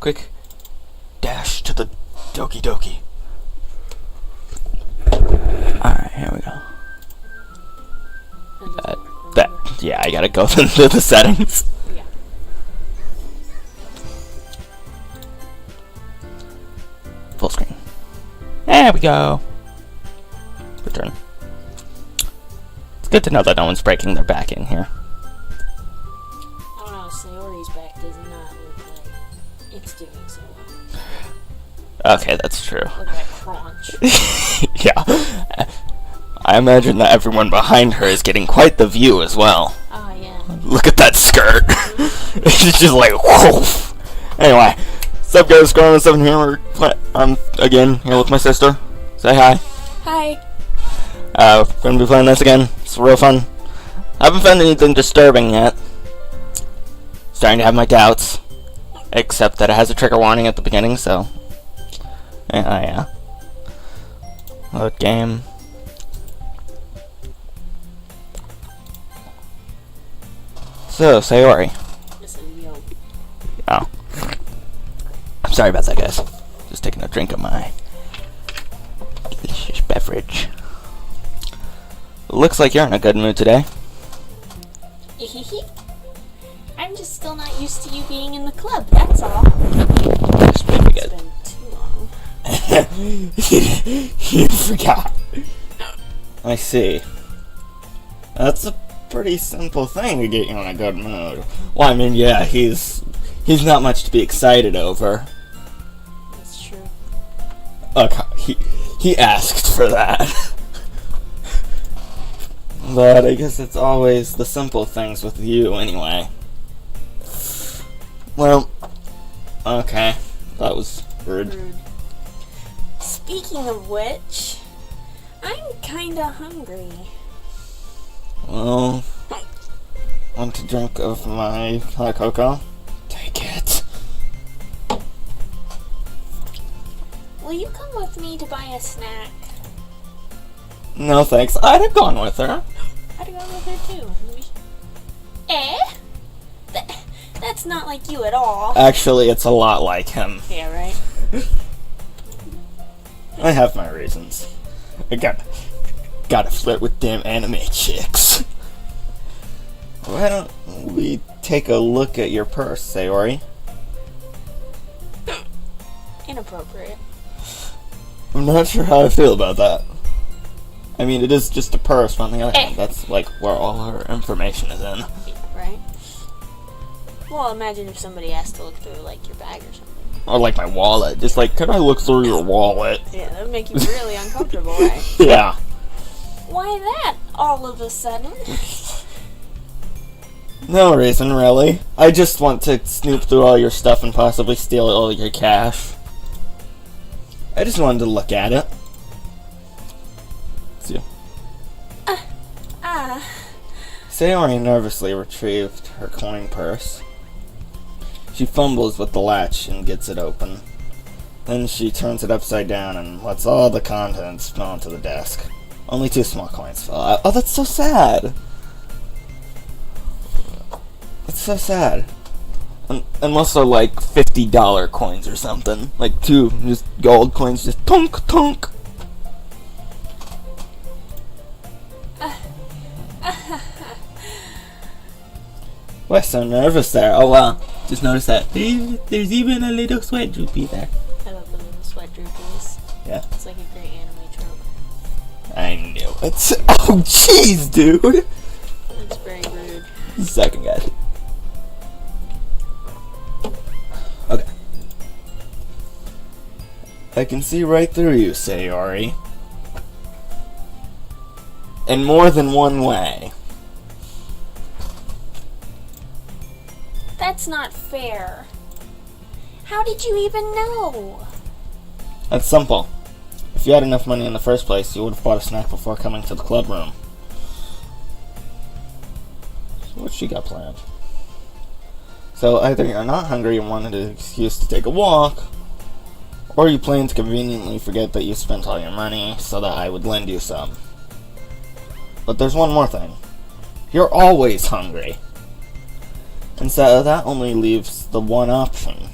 quick dash to the Doki Doki. Alright, here we go. Yeah, I gotta go into the settings. Yeah. Full screen. There we go. Return. It's good to know that no one's breaking their back in here. I don't know, Sayori's back does not look like it's doing so well. Okay, that's true. Look at that crunch. Yeah. I imagine that everyone behind her is getting quite the view as well. Oh, yeah. Look at that skirt. It's just like, whoa. Anyway, what's up guys, Scarlet7 here. I'm again here with my sister. Say hi. Hi. We're gonna be playing this again. It's real fun. I haven't found anything disturbing yet. Starting to have my doubts. Except that it has a trigger warning at the beginning, so. Yeah. Load game. So, Sayori. Listen, yo. Oh. I'm sorry about that, guys. Just taking a drink of my delicious beverage. Looks like you're in a good mood today. I'm just still not used to you being in the club, that's all. That's pretty good. It's been too long. You forgot. I see. That's a pretty simple thing to get you in a good mood. Well, I mean, yeah, he's not much to be excited over. That's true. Okay, he asked for that. But I guess it's always the simple things with you anyway. Well, okay. That was rude. Speaking of which, I'm kinda hungry. Well, want a drink of my hot cocoa? Take it. Will you come with me to buy a snack? No thanks. I'd have gone with her. I'd have gone with her too. That's not like you at all. Actually, it's a lot like him. Yeah, right? I have my reasons. I gotta flirt with damn anime chicks. Why don't we take a look at your purse, Sayori? Inappropriate. I'm not sure how I feel about that. I mean, it is just a purse, but on the other hand, that's like where all our information is in. Right? Well, imagine if somebody asked to look through, like, your bag or something. Or like my wallet. Just like, can I look through your wallet? Yeah, that would make you really uncomfortable, right? Yeah. Why that, all of a sudden? No reason, really. I just want to snoop through all your stuff and possibly steal all your cash. I just wanted to look at it. See you. Sayori nervously retrieved her coin purse. She fumbles with the latch and gets it open. Then she turns it upside down and lets all the contents fall onto the desk. Only 2 small coins fell out. Oh, that's so sad! That's so sad. Unless they're like $50 coins or something. Like 2 just gold coins, just tonk tonk. Why so nervous there? Oh wow. Just noticed that. There's even a little sweat droopy there. I love the little sweat droopies. Yeah. It's like a great anime trope. I knew it. Oh jeez, dude! It's very rude. Second, guys. Okay. I can see right through you, Sayori. In more than one way. That's not fair. How did you even know? That's simple. If you had enough money in the first place, you would have bought a snack before coming to the club room. So what she got planned? So either you're not hungry and wanted an excuse to take a walk, or you plan to conveniently forget that you spent all your money so that I would lend you some. But there's one more thing. You're always hungry. And so that only leaves the one option.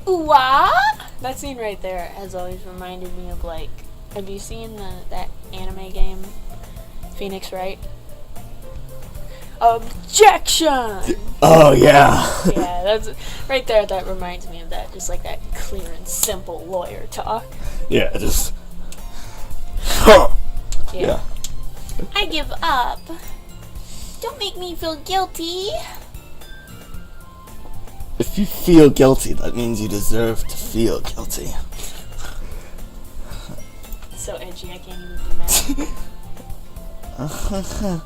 Ooh-wah! That scene right there has always reminded me of, like, have you seen that anime game, Phoenix Wright? Objection! Oh, yeah. Yeah, that's right there. That reminds me of that. Just like that clear and simple lawyer talk. Yeah, just... Yeah. I give up. Don't make me feel guilty. If you feel guilty, that means you deserve to feel guilty. So edgy, I can't even be mad.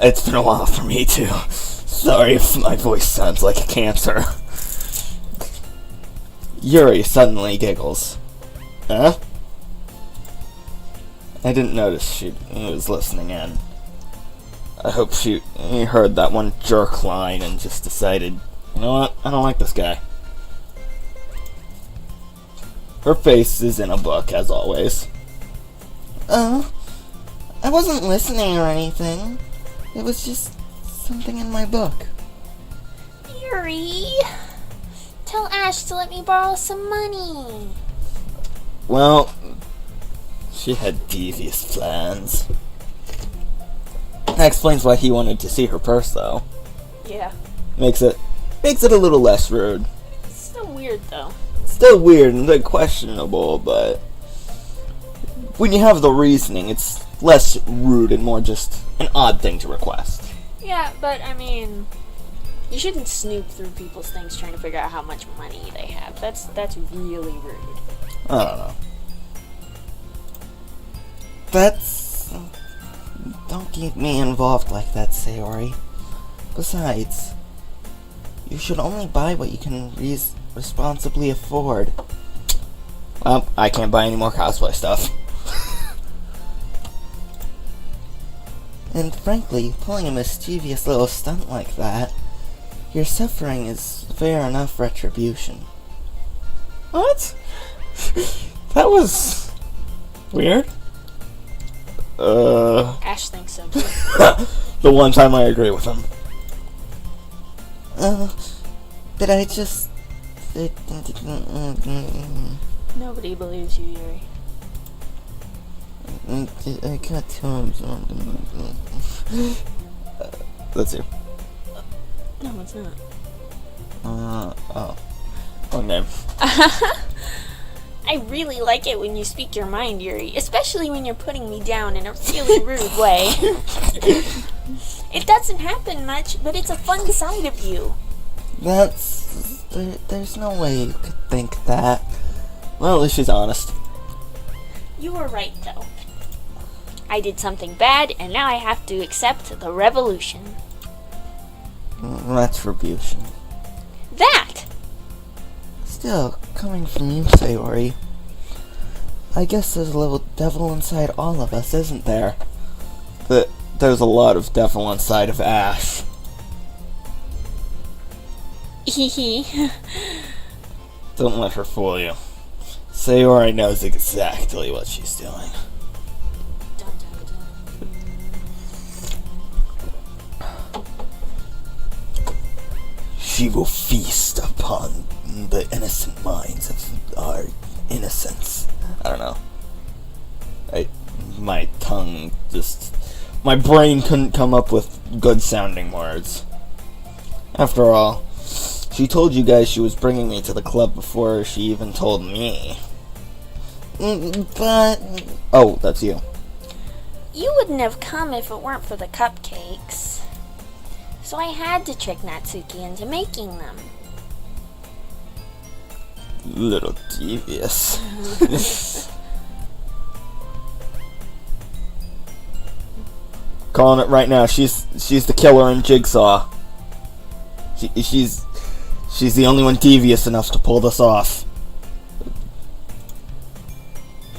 It's been a while for me, too. Sorry if my voice sounds like a cancer. Yuri suddenly giggles. Huh? I didn't notice she was listening in. I hope she heard that one jerk line and just decided, you know what, I don't like this guy. Her face is in a book, as always. I wasn't listening or anything. It was just something in my book. Yuri, tell Ash to let me borrow some money. Well, she had devious plans. That explains why he wanted to see her purse, though. Yeah. Makes it a little less rude. It's still weird, though. Still weird and like questionable, but when you have the reasoning, it's less rude and more just an odd thing to request. Yeah, but I mean, you shouldn't snoop through people's things trying to figure out how much money they have. That's really rude. I don't know. Don't get me involved like that, Sayori. Besides, you should only buy what you can responsibly afford. Well, I can't buy any more cosplay stuff. And frankly, pulling a mischievous little stunt like that, your suffering is fair enough retribution. What? That was weird. Ash thinks so too. The one time I agree with him. Did I just... Nobody believes you, Yuri. I got Tom's that's you. No, it's not. Oh. Wrong name. I really like it when you speak your mind, Yuri, especially when you're putting me down in a really rude way. It doesn't happen much, but it's a fun side of you. There's no way you could think that. Well, at least she's honest. You were right, though. I did something bad, and now I have to accept the revolution. Retribution. That! Still, coming from you, Sayori, I guess there's a little devil inside all of us, isn't there? But there's a lot of devil inside of Ash. Hehe. Don't let her fool you. Sayori knows exactly what she's doing. She will feast upon the innocent minds of our innocence. I don't know. My tongue just... My brain couldn't come up with good sounding words. After all, she told you guys she was bringing me to the club before she even told me. But... Oh, that's you. You wouldn't have come if it weren't for the cupcakes. So I had to trick Natsuki into making them. Little devious. Calling it right now. She's the killer in Jigsaw. She's the only one devious enough to pull this off.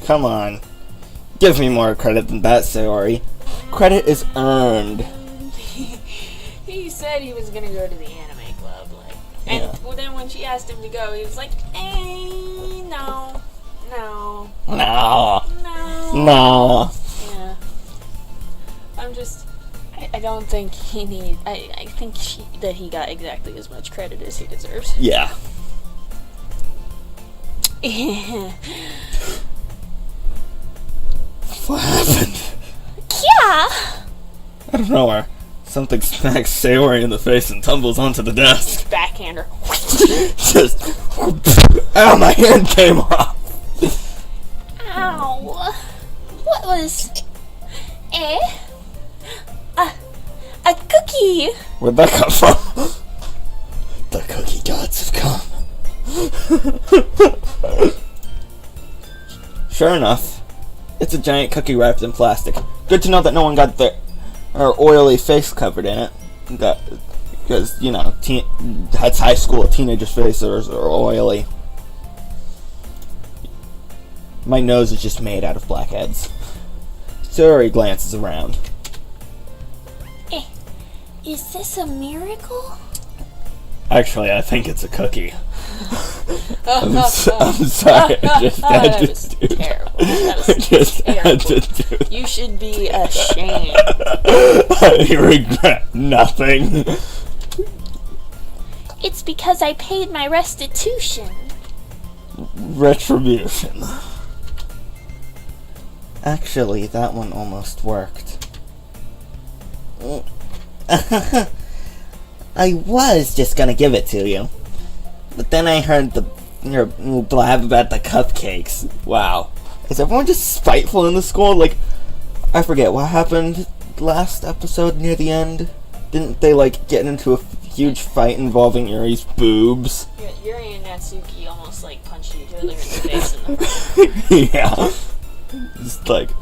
Come on. Give me more credit than that, Sayori. Credit is earned. He said he was gonna go to the anime club, and then when she asked him to go, he was like, no. Yeah. I don't think he need. I think that he got exactly as much credit as he deserves. Yeah. What happened? Yeah. I don't know where. Something smacks Sayori in the face and tumbles onto the desk. Backhander. Just... Ow, my hand came off! Ow. What was... A cookie. Where'd that come from? The cookie gods have come. Sure enough, it's a giant cookie wrapped in plastic. Good to know that no one got their oily face covered in it. Because, you know, that's high school, teenagers' faces are oily. My nose is just made out of blackheads. Sayori glances around. Is this a miracle? Actually, I think it's a cookie. I'm sorry. I just had to do that. Terrible. That was terrible. You should be ashamed. I regret nothing. It's because I paid my restitution. Retribution. Actually, that one almost worked. I was just gonna give it to you, but then I heard your blab about the cupcakes. Wow. Is everyone just spiteful in the school? Like, I forget what happened last episode near the end. Didn't they, like, get into a huge fight involving Yuri's boobs? Yeah, Yuri and Natsuki almost, like, punched each other in the face in the front. Yeah. Just like... Did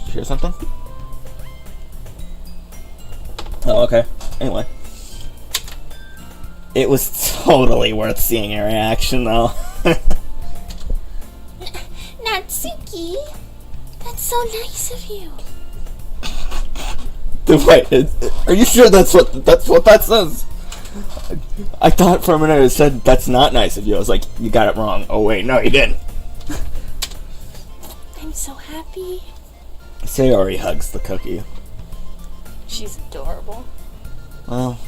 you hear something? Oh, okay. Anyway. It was totally worth seeing your reaction, though. Natsuki, that's so nice of you. Wait, are you sure that's what that says? I thought for a minute it said, that's not nice of you. I was like, you got it wrong. Oh, wait, no, you didn't. I'm so happy. Sayori hugs the cookie. She's adorable. Well...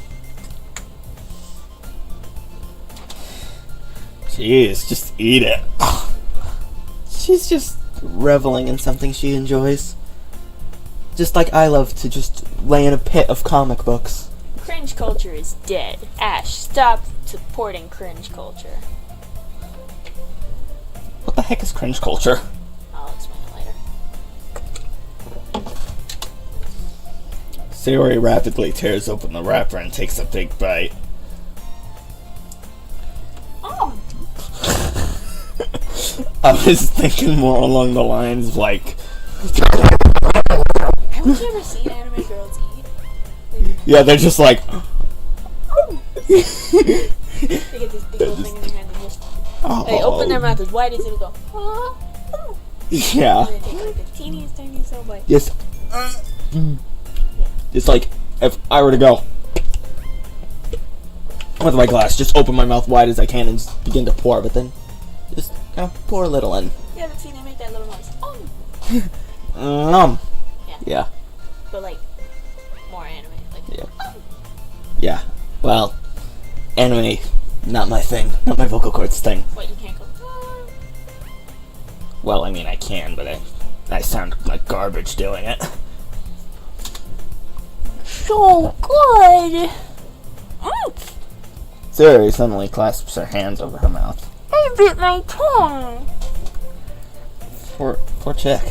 Jeez, just eat it. She's just reveling in something she enjoys. Just like I love to just lay in a pit of comic books. Cringe culture is dead. Ash, stop supporting cringe culture. What the heck is cringe culture? I'll explain it later. Sayori rapidly tears open the wrapper and takes a big bite. Oh! I was thinking more along the lines of like... Haven't you ever seen anime girls eat? Like, yeah, they're just like... they get this big old thing in their hand and just... They open their mouth as wide as it'll go. Yeah. And they take like the teeniest, tiniest little bite. Yes. Yeah. It's like, if I were to go... with my glass, just open my mouth wide as I can and just begin to pour, but then just kind of pour a little in. You haven't seen them make that little noise. Yeah. But like, more anime. Like, Yeah. Yeah. Well, anime, not my thing. Not my vocal cords thing. What, you can't go? Well, I mean, I can, but I sound like garbage doing it. So good! Sayori suddenly clasps her hands over her mouth. I bit my tongue! Poor chick.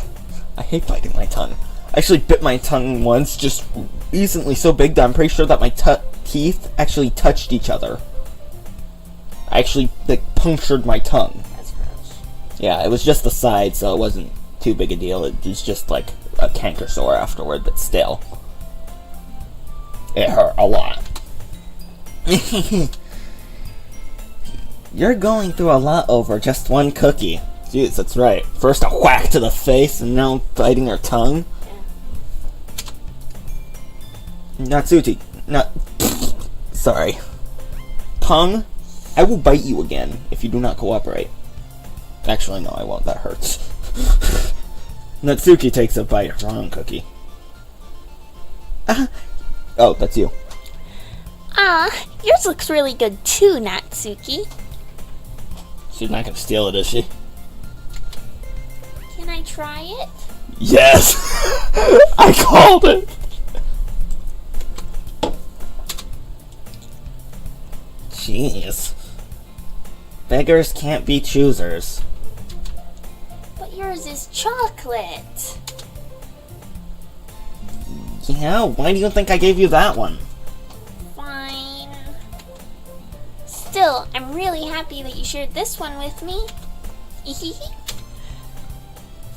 I hate biting my tongue. I actually bit my tongue once, just recently so big that I'm pretty sure that my teeth actually touched each other. I actually, like, punctured my tongue. That's gross. Yeah, it was just the side, so it wasn't too big a deal. It was just, like, a canker sore afterward, but still. It hurt a lot. You're going through a lot over just one cookie. Jeez, that's right. First a whack to the face, and now biting her tongue. Yeah. Natsuki, sorry. Tongue, I will bite you again if you do not cooperate. Actually, no, I won't. That hurts. Natsuki takes a bite of her own cookie. Oh, that's you. Yours looks really good too, Natsuki. She's not gonna steal it, is she? Can I try it? Yes! I called it! Jeez. Beggars can't be choosers. But yours is chocolate. Yeah, why do you think I gave you that one? Fine. Still, I'm really happy that you shared this one with me.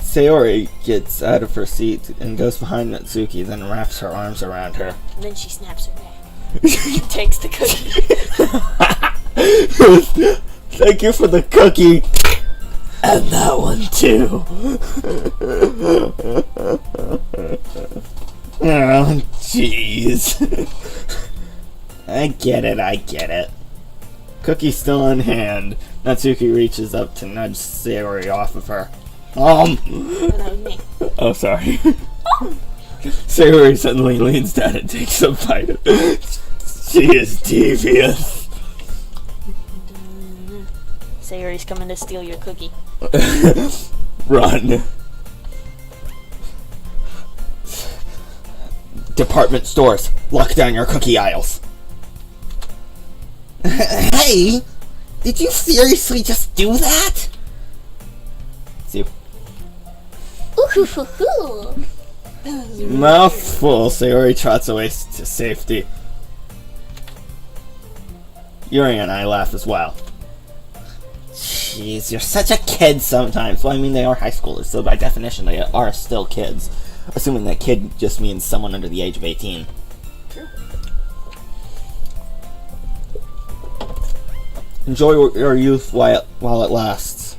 Sayori gets out of her seat and goes behind Natsuki, then wraps her arms around her. And then she snaps her neck. And takes the cookie. Thank you for the cookie. And that one too. Oh, jeez. I get it. Cookie's still in hand. Natsuki reaches up to nudge Sayori off of her. That was me. Oh, sorry. Sayori suddenly leans down and takes a bite of it. She is devious. Sayori's coming to steal your cookie. Run. Department stores, lock down your cookie aisles. Hey! Did you seriously just do that? See. Ooh-hoo-hoo-hoo. Mouthful, Sayori trots away to safety. Yuri and I laugh as well. Jeez, you're such a kid sometimes. Well, I mean, they are high schoolers, so by definition, they are still kids. Assuming that kid just means someone under the age of 18. True. Enjoy your youth while it lasts.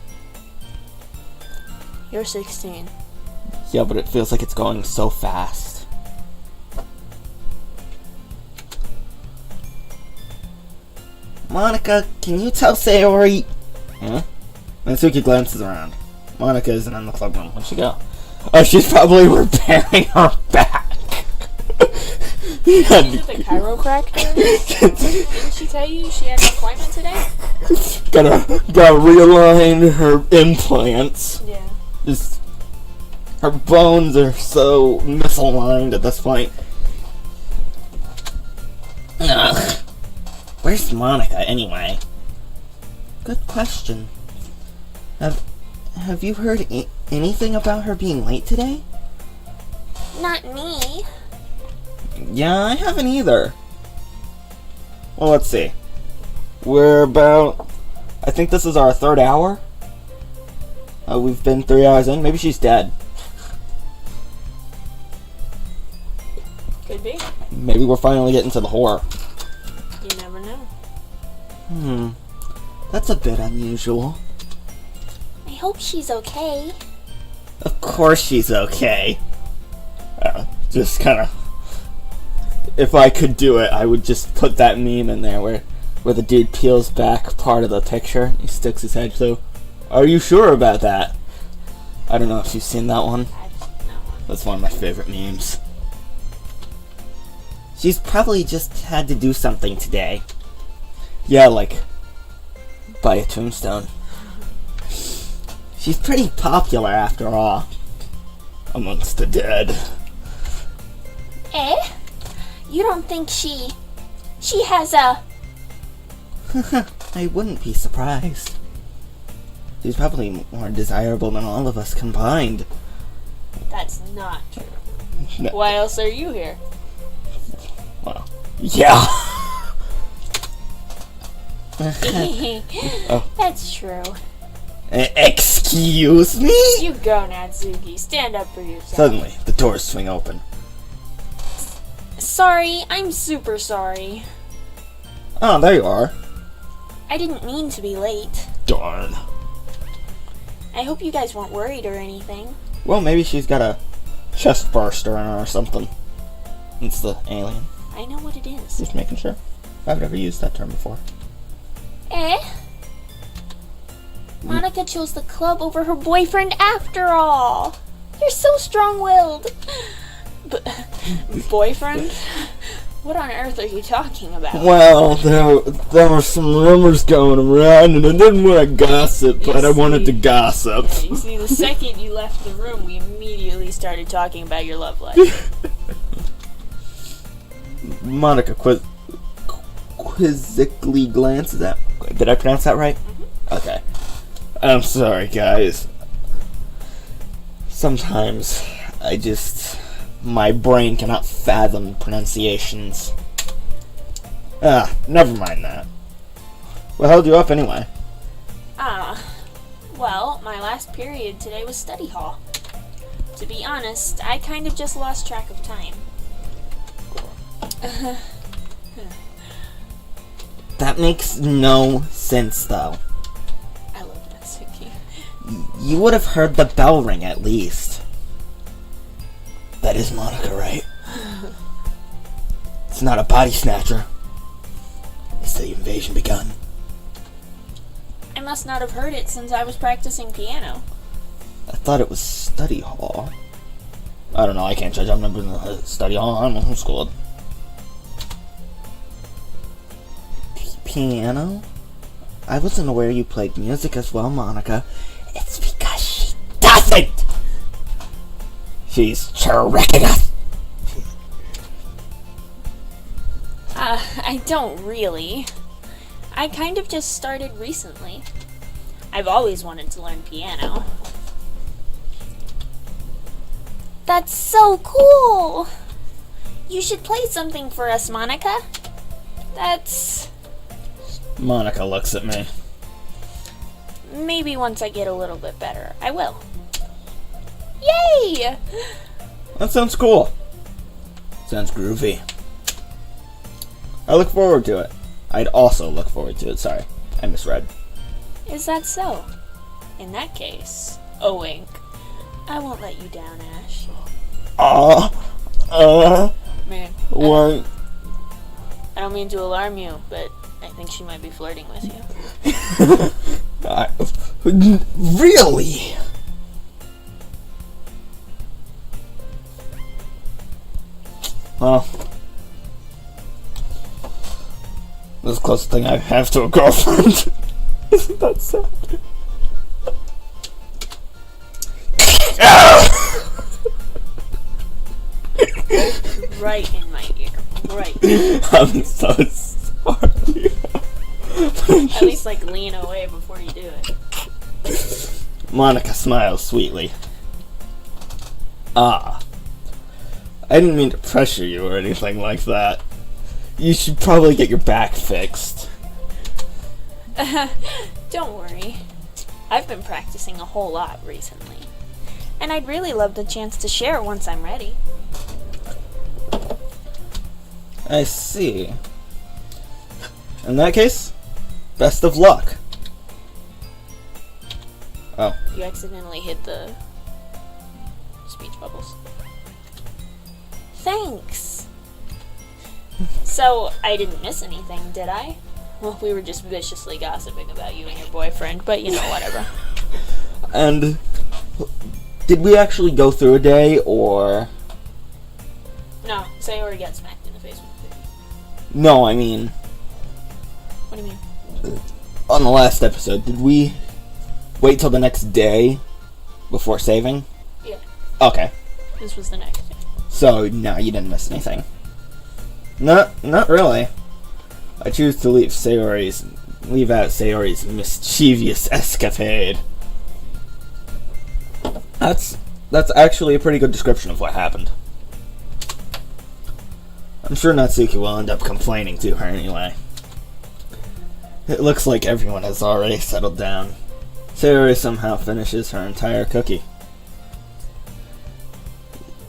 You're 16. Yeah, but it feels like it's going so fast. Monica, can you tell Sayori? Huh? Natsuki glances around. Monica isn't in the club room. Where'd she go? Oh, she's probably repairing her back. Is it the chiropractor? Didn't she tell you she had an appointment today? Gotta realign her implants. Yeah. Just her bones are so misaligned at this point. Ugh. Where's Monica anyway? Good question. Have you heard anything about her being late today? Not me. Yeah, I haven't either. Well, let's see. We're about... I think this is our third hour. We've been 3 hours in. Maybe she's dead. Could be. Maybe we're finally getting to the horror. You never know. That's a bit unusual. I hope she's okay. Of course she's okay. Just kind of... If I could do it, I would just put that meme in there where the dude peels back part of the picture. He sticks his head through. Are you sure about that? I don't know if you've seen that one. I've seen that one. That's one of my favorite memes. She's probably just had to do something today. Yeah, like... buy a tombstone. She's pretty popular after all. Amongst the dead. Eh? You don't think she has a... I wouldn't be surprised. She's probably more desirable than all of us combined. That's not true. No. Why else are you here? Well, yeah. That's true. Excuse me? You go, Natsuki. Stand up for yourself. Suddenly, the doors swing open. Sorry, I'm super sorry. Oh, there you are. I didn't mean to be late. Darn. I hope you guys weren't worried or anything. Well, maybe she's got a chest burster in her or something. It's the alien. I know what it is. Just making sure. I've never used that term before. Eh? Monica chose the club over her boyfriend after all. You're so strong-willed. Boyfriend? What on earth are you talking about? Well, there were some rumors going around, and I didn't want to gossip, but I wanted to gossip. Yeah, you see, the second you left the room, we immediately started talking about your love life. Monica quizzically glances at... Did I pronounce that right? Mm-hmm. Okay. I'm sorry, guys. Sometimes my brain cannot fathom pronunciations. Never mind that. What held you up anyway? Well, my last period today was study hall. To be honest, I kind of just lost track of time. That makes no sense, though. I love Natsuki. You would have heard the bell ring at least. That is Monica, right? It's not a body snatcher. Is the invasion begun? I must not have heard it since I was practicing piano. I thought it was study hall. I don't know, I can't judge. I'm never in the study hall. I'm homeschooled. Piano? I wasn't aware you played music as well, Monica. It's because she doesn't! She's tricking us! I don't really. I kind of just started recently. I've always wanted to learn piano. That's so cool! You should play something for us, Monica. Monica looks at me. Maybe once I get a little bit better, I will. Yay! That sounds cool. Sounds groovy. I look forward to it. I'd also look forward to it. Sorry, I misread. Is that so? In that case, a wink. I won't let you down, Ash. Man. What? I don't mean to alarm you, but I think she might be flirting with you. Really? Well, this is the closest thing I have to a girlfriend. Isn't that sad? Right in my ear. Right. I'm so sorry. At least, lean away before you do it. Monica smiles sweetly. I didn't mean to pressure you or anything like that. You should probably get your back fixed. Don't worry. I've been practicing a whole lot recently. And I'd really love the chance to share once I'm ready. I see. In that case, best of luck. Oh. You accidentally hit the speech bubbles. Thanks! So, I didn't miss anything, did I? Well, we were just viciously gossiping about you and your boyfriend, but whatever. And did we actually go through a day, or... No, Sayori got smacked in the face with a cookie. No, I mean... What do you mean? On the last episode, did we wait till the next day before saving? Yeah. Okay. This was the next day. So, no, you didn't miss anything. Not really. I choose to leave out Sayori's mischievous escapade. That's actually a pretty good description of what happened. I'm sure Natsuki will end up complaining to her anyway. It looks like everyone has already settled down. Sayori somehow finishes her entire cookie.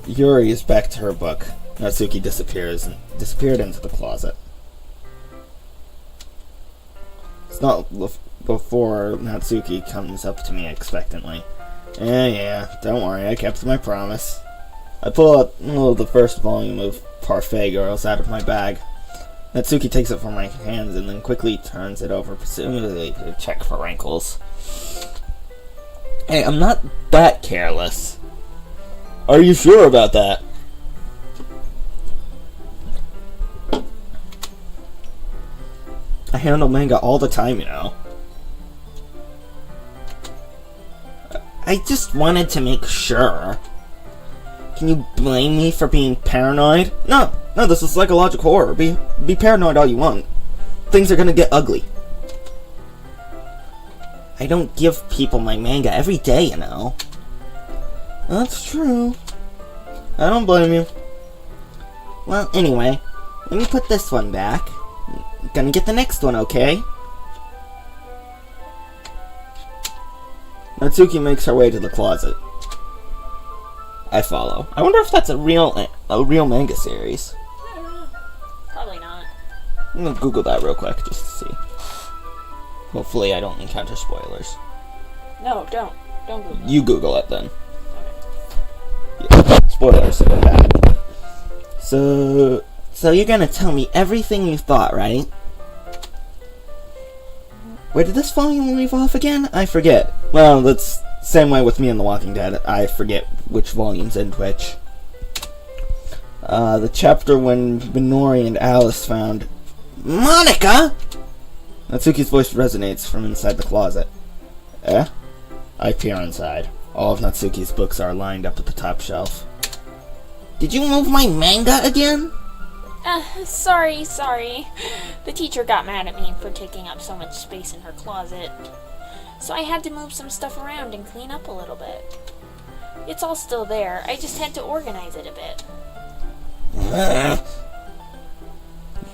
Yuri is back to her book. Natsuki disappeared into the closet. It's not before Natsuki comes up to me expectantly. Yeah, don't worry, I kept my promise. I pull out the first volume of Parfait Girls out of my bag. Natsuki takes it from my hands and then quickly turns it over, presumably to check for wrinkles. Hey, I'm not that careless. Are you sure about that? I handle manga all the time, you know. I just wanted to make sure. Can you blame me for being paranoid? No, this is psychological horror. Be paranoid all you want. Things are gonna get ugly. I don't give people my manga every day, you know. That's true. I don't blame you. Well, anyway, let me put this one back. I'm gonna get the next one, okay? Natsuki makes her way to the closet. I follow. I wonder if that's a real manga series. I don't know. Probably not. I'm gonna Google that real quick just to see. Hopefully I don't encounter spoilers. No, don't. Don't Google it. You Google it then. Okay. Yeah. Spoilers are bad. So you're gonna tell me everything you thought, right? Where did this volume leave off again? I forget. Well, that's the same way with me and The Walking Dead. I forget which volumes end which. The chapter when Minori and Alice found Monica! Natsuki's voice resonates from inside the closet. Eh? I peer inside. All of Natsuki's books are lined up at the top shelf. Did you move my manga again? Sorry. The teacher got mad at me for taking up so much space in her closet. So I had to move some stuff around and clean up a little bit. It's all still there, I just had to organize it a bit.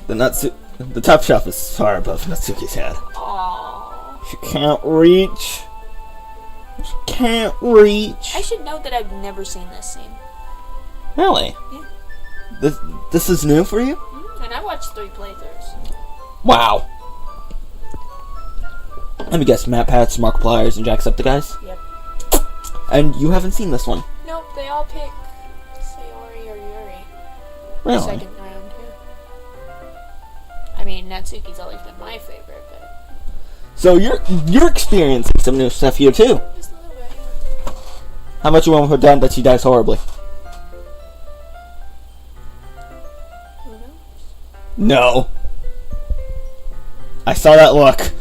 The top shelf is far above Natsuki's head. Aww. She can't reach. She can't reach. I should note that I've never seen this scene. Really? Yeah. This is new for you? Mm-hmm. And I watched 3 playthroughs. Wow. Let me guess, Matt Pats, Markipliers, and Jacksepticeye? Yep. And you haven't seen this one? Nope, they all pick Sayori or Yuri. Really? Second round, yeah. I mean, Natsuki's always been my favorite, but... So you're experiencing some new stuff here too. Just a little bit, yeah. How much you want to put down that she dies horribly? Who knows? No. I saw that look.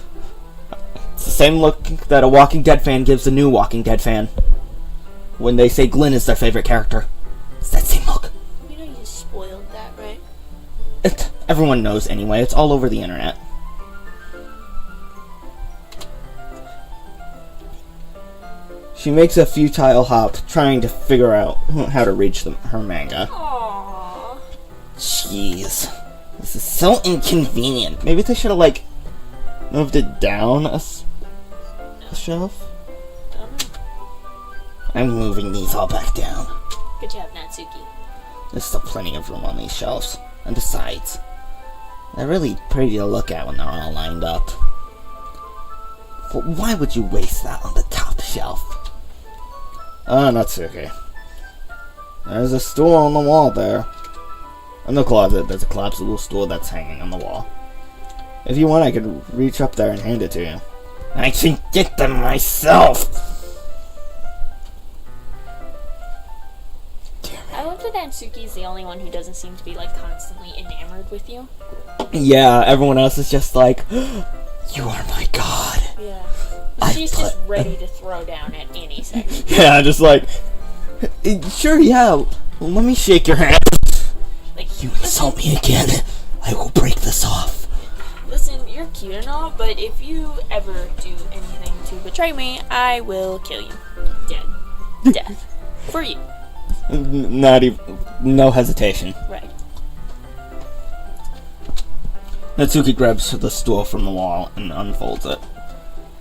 It's the same look that a Walking Dead fan gives a new Walking Dead fan when they say Glenn is their favorite character. It's that same look. You know you spoiled that, right? Everyone knows anyway. It's all over the internet. She makes a futile hop, trying to figure out how to reach her manga. Aww. Jeez. This is so inconvenient. Maybe they should have, moved it down a shelf? Don't know. I'm moving these all back down. Good job, Natsuki. There's still plenty of room on these shelves. And besides, they're really pretty to look at when they're all lined up. But why would you waste that on the top shelf? Natsuki. There's a stool on the wall there. In the closet, there's a collapsible stool that's hanging on the wall. If you want, I could reach up there and hand it to you. I can get them myself! I love that Natsuki's the only one who doesn't seem to be, constantly enamored with you. Yeah, everyone else is just like, you are my god. Yeah. She's just ready to throw down at any second. Yeah, just sure, yeah, let me shake your hand. You insult me again, I will break this off. Listen, you're cute and all, but if you ever do anything to betray me, I will kill you. Dead. Death. For you. Not even, no hesitation. Right. Natsuki grabs the stool from the wall and unfolds it.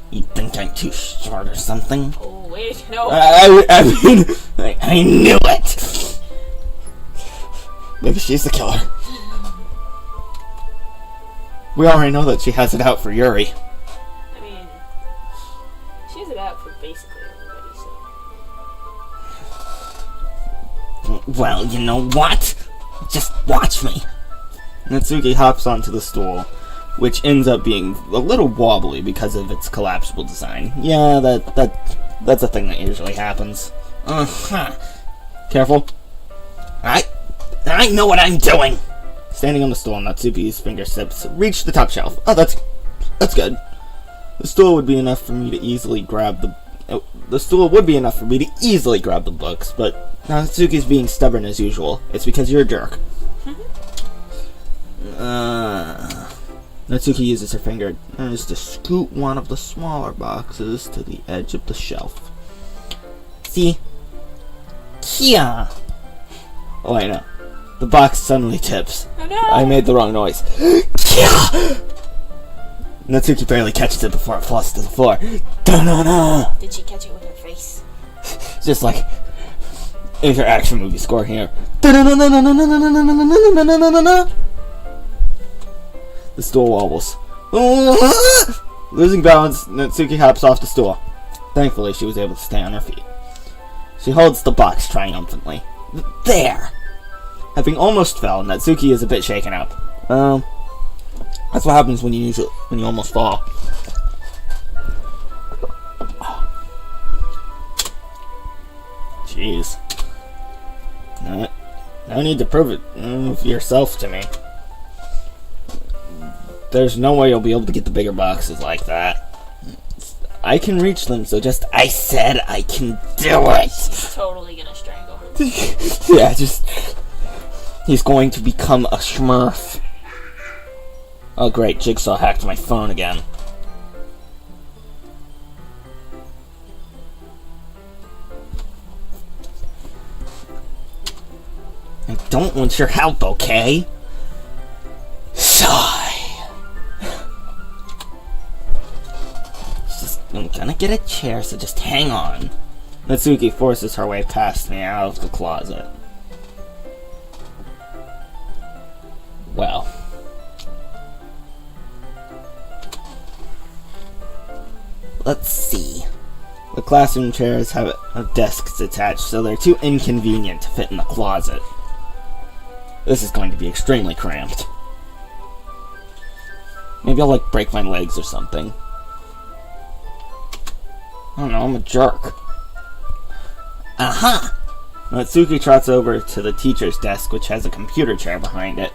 You think I'm too short or something? Oh, wait, no. I knew it! Maybe she's the killer. We already know that she has it out for Yuri. I mean, she's it out for basically everybody, so... Well, you know what? Just watch me. Natsuki hops onto the stool, which ends up being a little wobbly because of its collapsible design. Yeah, that's a thing that usually happens. Careful. I know what I'm doing. Standing on the stool, Natsuki's fingertips reach the top shelf. Oh, that's good. The stool would be enough for me to easily grab the books, but Natsuki's being stubborn as usual. It's because you're a jerk. Natsuki uses her finger to scoot one of the smaller boxes to the edge of the shelf. See? Kia! Oh, I know. The box suddenly tips. Oh no! I made the wrong noise. Kia! Natsuki barely catches it before it falls to the floor. Da-na-na! Did she catch it with her face? Just like action movie score here. The stool wobbles. Losing balance, Natsuki hops off the stool. Thankfully, she was able to stay on her feet. She holds the box triumphantly. There! Having almost fell, Natsuki is a bit shaken up. That's what happens when you almost fall. Jeez. No need to prove it yourself to me. There's no way you'll be able to get the bigger boxes like that. I can reach them, so I said I can do it! He's totally gonna strangle her. Yeah, he's going to become a Smurf. Oh great, Jigsaw hacked my phone again. I don't want your help, okay? Sigh. I'm gonna get a chair, so just hang on. Natsuki forces her way past me out of the closet. Well. Let's see. The classroom chairs have desks attached, so they're too inconvenient to fit in the closet. This is going to be extremely cramped. Maybe I'll, break my legs or something. I don't know, I'm a jerk. Aha! Natsuki trots over to the teacher's desk, which has a computer chair behind it.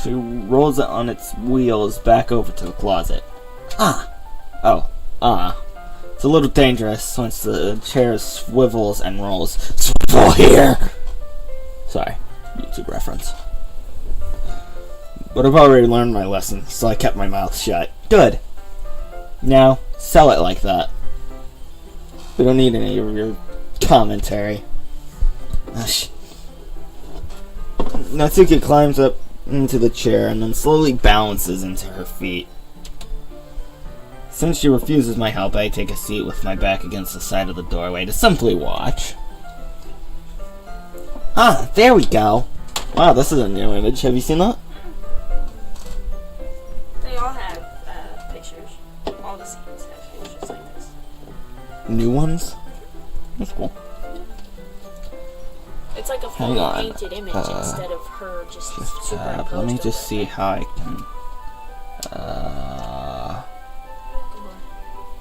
She rolls it on its wheels back over to the closet. It's a little dangerous once the chair swivels and rolls. Swivel here! Sorry, YouTube reference. But I've already learned my lesson, so I kept my mouth shut. Good. Now, sell it like that. We don't need any of your commentary. Natsuki climbs up into the chair and then slowly balances into her feet. Since she refuses my help, I take a seat with my back against the side of the doorway to simply watch. There we go. Wow, this is a new image. Have you seen that? They all have pictures. All the scenes have pictures like this. New ones? That's cool. It's like a fully painted image instead of her just superimposed. Let me just see how I can...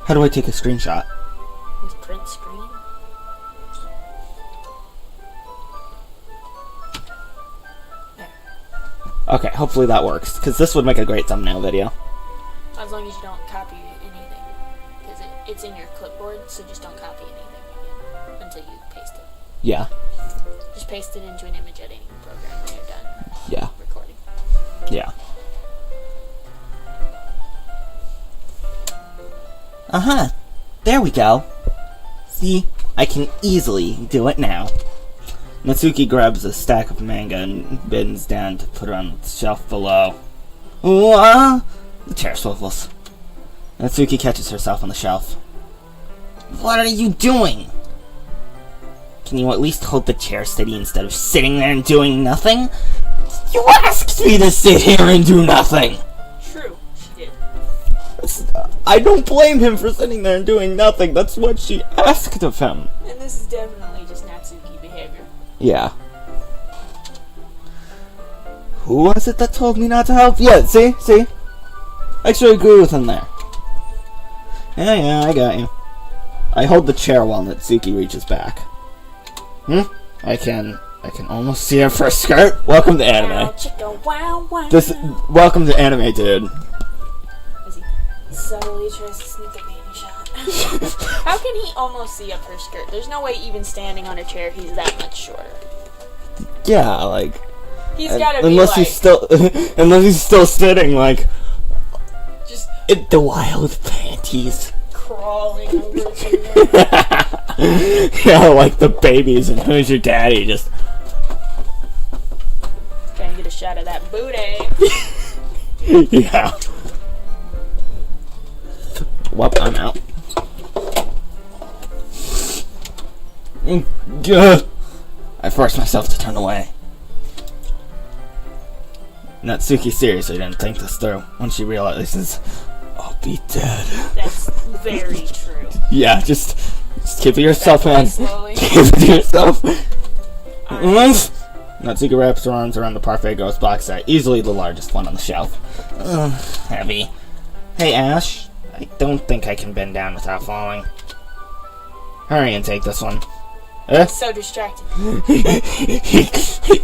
How do I take a screenshot? With print screen? There. Okay, hopefully that works, because this would make a great thumbnail video. As long as you don't copy anything. Because it's in your clipboard, so just don't copy anything again until you paste it. Yeah. Just paste it into an image editing program when you're done Yeah. recording. Yeah. There we go. See? I can easily do it now. Natsuki grabs a stack of manga and bends down to put it on the shelf below. The chair swivels. Natsuki catches herself on the shelf. What are you doing? Can you at least hold the chair steady instead of sitting there and doing nothing? You asked me to sit here and do nothing! True, she did. I don't blame him for sitting there and doing nothing. That's what she asked of him. And this is definitely just Natsuki behavior. Yeah. Who was it that told me not to help? Yeah, see? I actually agree with him there. Yeah, I got you. I hold the chair while Natsuki reaches back. I can I can almost see her first skirt. Welcome to anime. Wow, chicka, wow, wow. Welcome to anime, dude. As he subtly tries to sneak a baby shot. How can he almost see up her skirt? There's no way even standing on a chair he's that much shorter. Yeah, like He's gotta be unless like... unless he's still sitting like just in the wild panties. crawling over to her. Yeah, like the babies and Who's Your Daddy, just Trying to get a shot of that booty. yeah. Well, I'm out. I forced myself to turn away. Natsuki seriously didn't think this through when she realizes I'll be dead. That's very true. Yeah, just keep it to yourself, man. Slowly. Keep it to yourself. Natsuki wraps her arms around the Parfait Ghost box set, easily the largest one on the shelf. Heavy. Hey, Ash. I don't think I can bend down without falling. Hurry and take this one. So distracted. He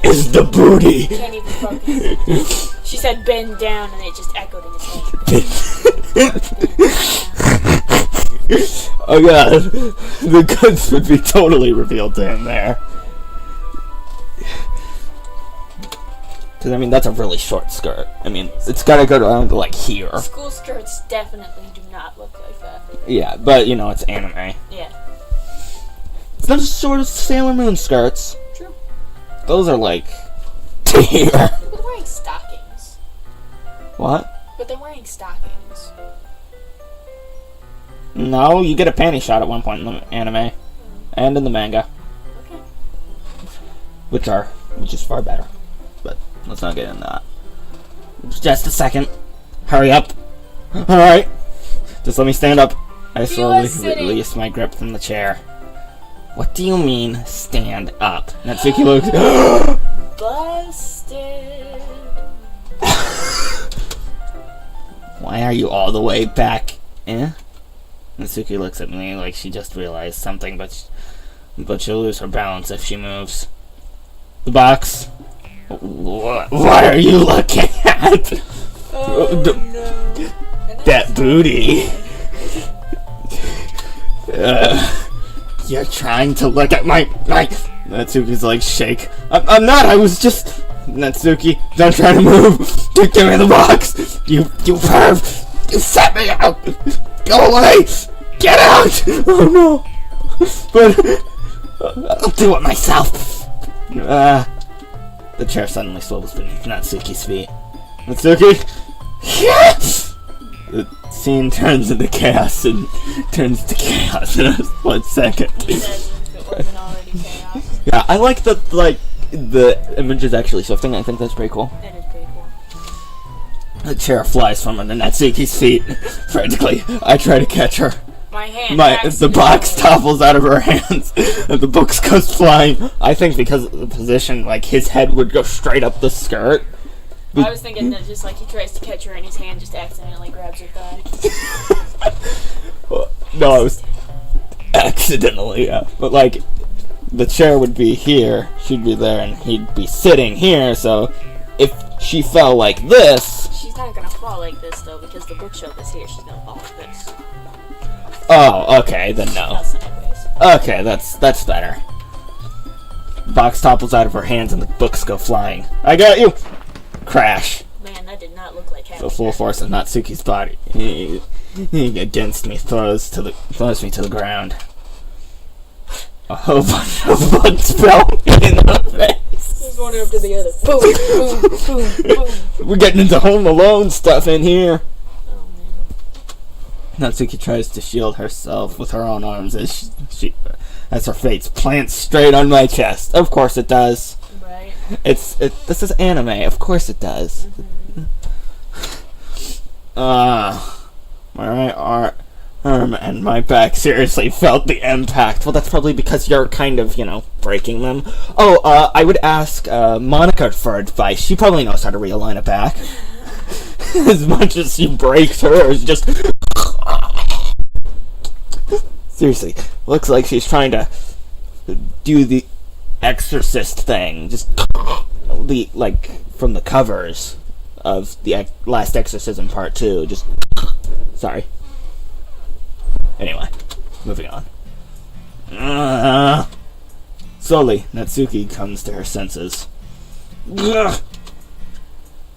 is the booty. Can't even focus. She said bend down and it just echoed in his head. Oh god. The goods would be totally revealed to him there. Because, I mean, that's a really short skirt. I mean, it's gotta go down to, like, here. School skirts definitely do not look like that. Yeah, but, you know, it's anime. Yeah. It's not as short as Sailor Moon skirts. True. Those are, like, here. But they're wearing stockings. What? But they're wearing stockings. No, you get a panty shot at one point in the anime. And in the manga. Okay. Which is far better. But let's not get into that. Just a second. Hurry up. Alright. Just let me stand up. I slowly release my grip from the chair. What do you mean, stand up? Natsuki looks... Busted. Why are you all the way back? Natsuki looks at me like she just realized something, but she'll lose her balance if she moves. The box. What are you looking at? Oh, no. That booty. You're trying to look at my... Natsuki's like, shake. I'm not, I was just... Natsuki, don't try to move. Give me the box. You perv. You set me out. Go away. Get out. Oh no. But... I'll do it myself. The chair suddenly swivels beneath Natsuki's feet. Natsuki? Yes! The scene turns into chaos in a split second. He says if it wasn't already chaos. Yeah, I like the image is actually shifting. I think that's pretty cool. That is pretty cool. The chair flies from under Natsuki's feet. Frantically, I try to catch her. My hand. The box topples out of her hands, and the books goes flying. I think because of the position, like his head would go straight up the skirt. I was thinking that just like he tries to catch her and his hand just accidentally grabs her thigh. No, it was accidentally, yeah. But like, the chair would be here, she'd be there, and he'd be sitting here, so if she fell like this... She's not gonna fall like this though, because the bookshelf is here, she's gonna fall like this. Oh, okay, then no. Not sideways. Okay, that's better. The box topples out of her hands and the books go flying. I got you! Crash. Man, that did not look like happening. The full force of Natsuki's body against me throws me to the ground. A whole bunch of books fell in the face. Just one after the other. Boom, boom, boom, boom. We're getting into Home Alone stuff in here. Oh man. Natsuki tries to shield herself with her own arms as her face plants straight on my chest. Of course it does. Right. This is anime. Of course it does. My right arm and my back seriously felt the impact. Well, that's probably because you're kind of, breaking them. Oh, I would ask Monica for advice. She probably knows how to realign it back. As much as she breaks hers, just... Seriously, looks like she's trying to do the exorcist thing. Just from the covers of the Last Exorcism Part 2. Just sorry. Anyway, moving on. Slowly, Natsuki comes to her senses.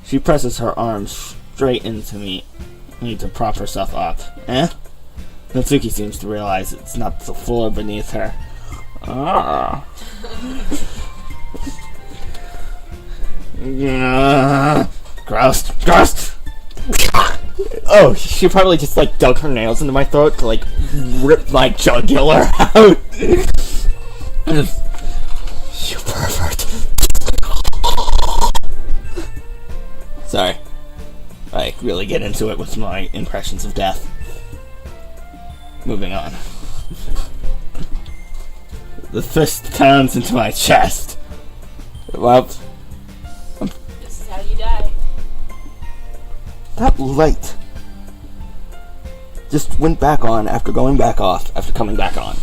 She presses her arms straight into me to prop herself up. Natsuki seems to realize it's not the floor beneath her. Gross. Oh, she probably just dug her nails into my throat to rip my jugular out. You pervert. Sorry. I really get into it with my impressions of death. Moving on. The fist pounds into my chest. Well, this is how you die. That light just went back on after going back off after coming back on.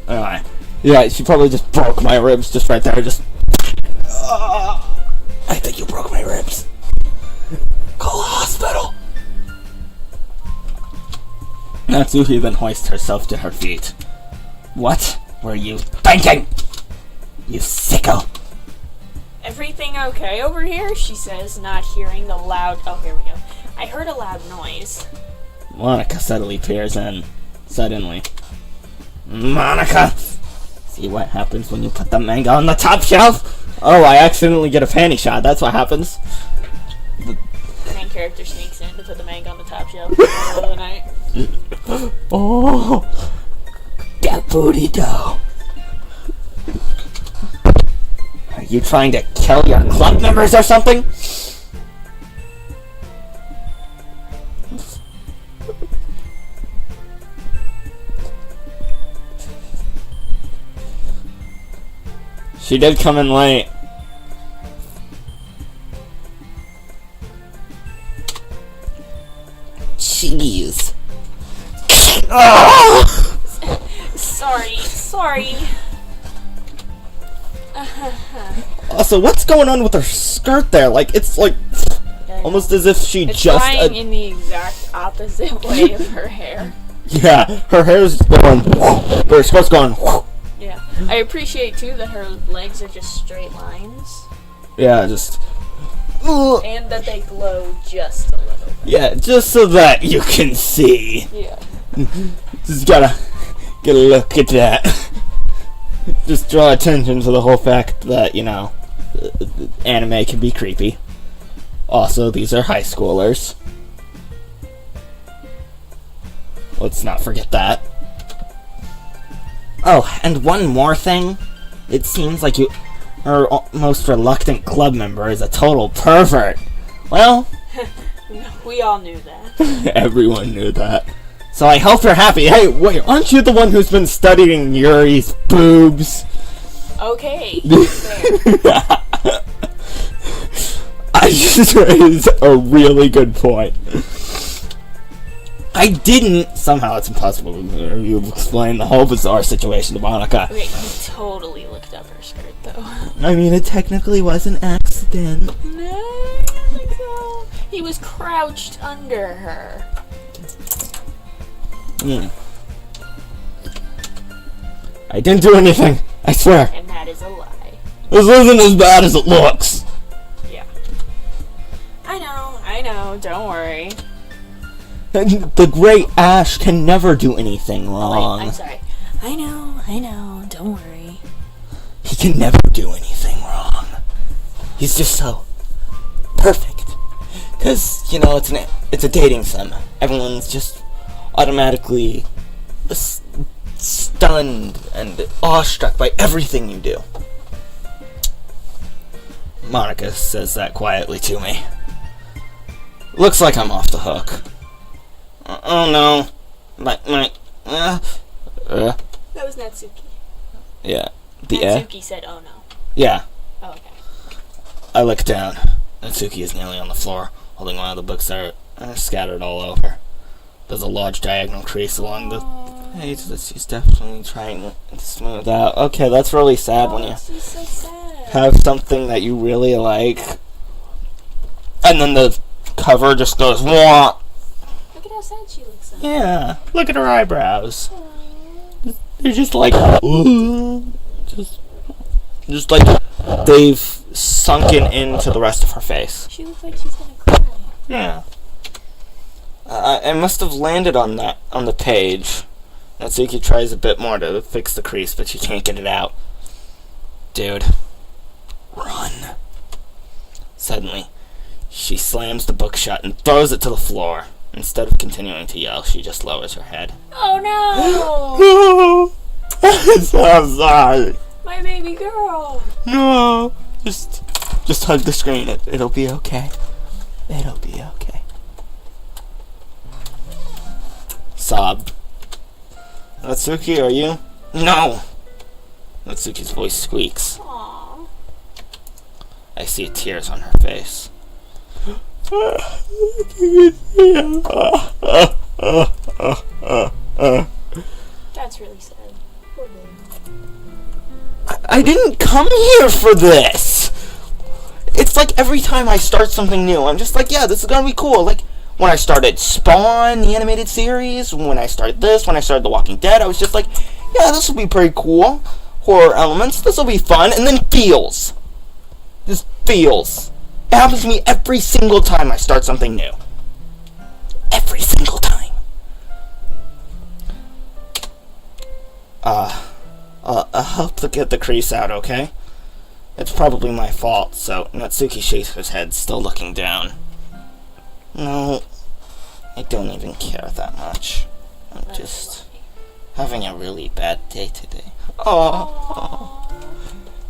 Anyway, yeah, she probably just broke my ribs just right there. I think you broke my ribs. Call a hospital. Natsuki then hoists herself to her feet. What were you thinking? You sicko. Everything okay over here? She says, not hearing the loud... Oh, here we go. I heard a loud noise. Monica suddenly peers in. Suddenly. Monica! See what happens when you put the manga on the top shelf? Oh, I accidentally get a panty shot. That's what happens. The main character sneaks in to put the manga on the top shelf in the middle of the night. Oh! That booty dough. Are you trying to kill your club members or something? She did come in late. Jeez. Sorry. Also, what's going on with her skirt there? It's almost as if she it's just... lying in the exact opposite way of her hair. Yeah, her hair's going... but her skirt's going... Yeah. I appreciate, too, that her legs are just straight lines. Yeah, just... And that they glow just a little bit. Yeah, just so that you can see. Yeah. Just gotta get a look at that. Just draw attention to the whole fact that, anime can be creepy. Also, these are high schoolers. Let's not forget that. Oh, and one more thing. It seems like her most reluctant club member is a total pervert. Well... we all knew that. Everyone knew that. So I hope you're happy. Hey, wait, aren't you the one who's been studying Yuri's boobs? Okay, fair. I just raised a really good point. I didn't... Somehow it's impossible to explain the whole bizarre situation to Monica. Okay, you totally looked up her skirt, though. I mean, it technically was an accident. No, I don't think so. He was crouched under her. I didn't do anything. I swear. And that is a lie. This isn't as bad as it looks. Yeah. I know. Don't worry. The Great Ash can never do anything wrong. I'm sorry. I know. Don't worry. He can never do anything wrong. He's just so perfect. Because, it's a dating sim. Everyone's just automatically stunned and awestruck by everything you do. Monica says that quietly to me. Looks like I'm off the hook. Oh no. That was Natsuki. Yeah. Natsuki said, oh no. Yeah. Oh, okay. I look down. Natsuki is nearly on the floor, holding one of the books that are scattered all over. There's a large diagonal crease along the She's definitely trying to smooth out. Okay, that's really sad when you she's so sad. have something that you really like, and then the cover just goes, wah. Look at how sad she looks. Yeah, look at her eyebrows. Aww. They're just like, just like they've sunken into the rest of her face. She looks like she's gonna cry. Yeah. I must have landed on the page. Natsuki tries a bit more to fix the crease, but she can't get it out. Dude. Run. Suddenly, she slams the book shut and throws it to the floor. Instead of continuing to yell, she just lowers her head. Oh no! I'm so sorry. My baby girl! No. Just hug the screen. It'll be okay. It'll be okay. Sob. Natsuki, are you? No! Natsuki's voice squeaks. Aww. I see tears on her face. That's really sad. Poor baby. I didn't come here for this! It's like every time I start something new, I'm just like, yeah, this is gonna be cool. Like, when I started Spawn, the animated series, when I started this, when I started The Walking Dead, I was just like, yeah, this will be pretty cool. Horror elements, this will be fun. And then feels. Just feels. It happens to me every single time I start something new. Every single time. I'll help to get the crease out, okay? It's probably my fault, so Natsuki shakes his head, still looking down. No, I don't even care that much. I'm just having a really bad day today. Oh,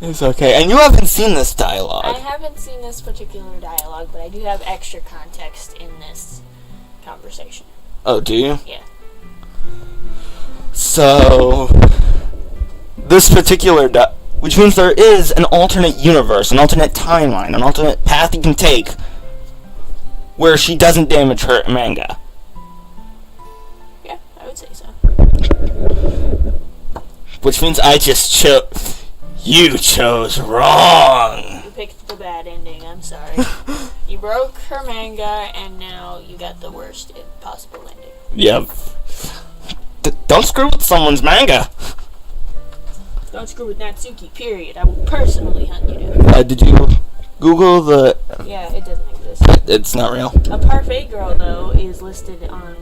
it's okay. And you haven't seen this dialogue. I haven't seen this particular dialogue, but I do have extra context in this conversation. Oh, do you? Yeah. So, this particular which means there is an alternate universe, an alternate timeline, an alternate path you can take where she doesn't damage her manga. Yeah, I would say so. Which means I just chose. You chose wrong. You picked the bad ending, I'm sorry. You broke her manga, and now you got the worst possible ending. Yep. Don't screw with someone's manga. Don't screw with Natsuki, period. I will personally hunt you down. Did you Google the... Yeah, it doesn't exist. It's not real. A parfait girl, though, is listed on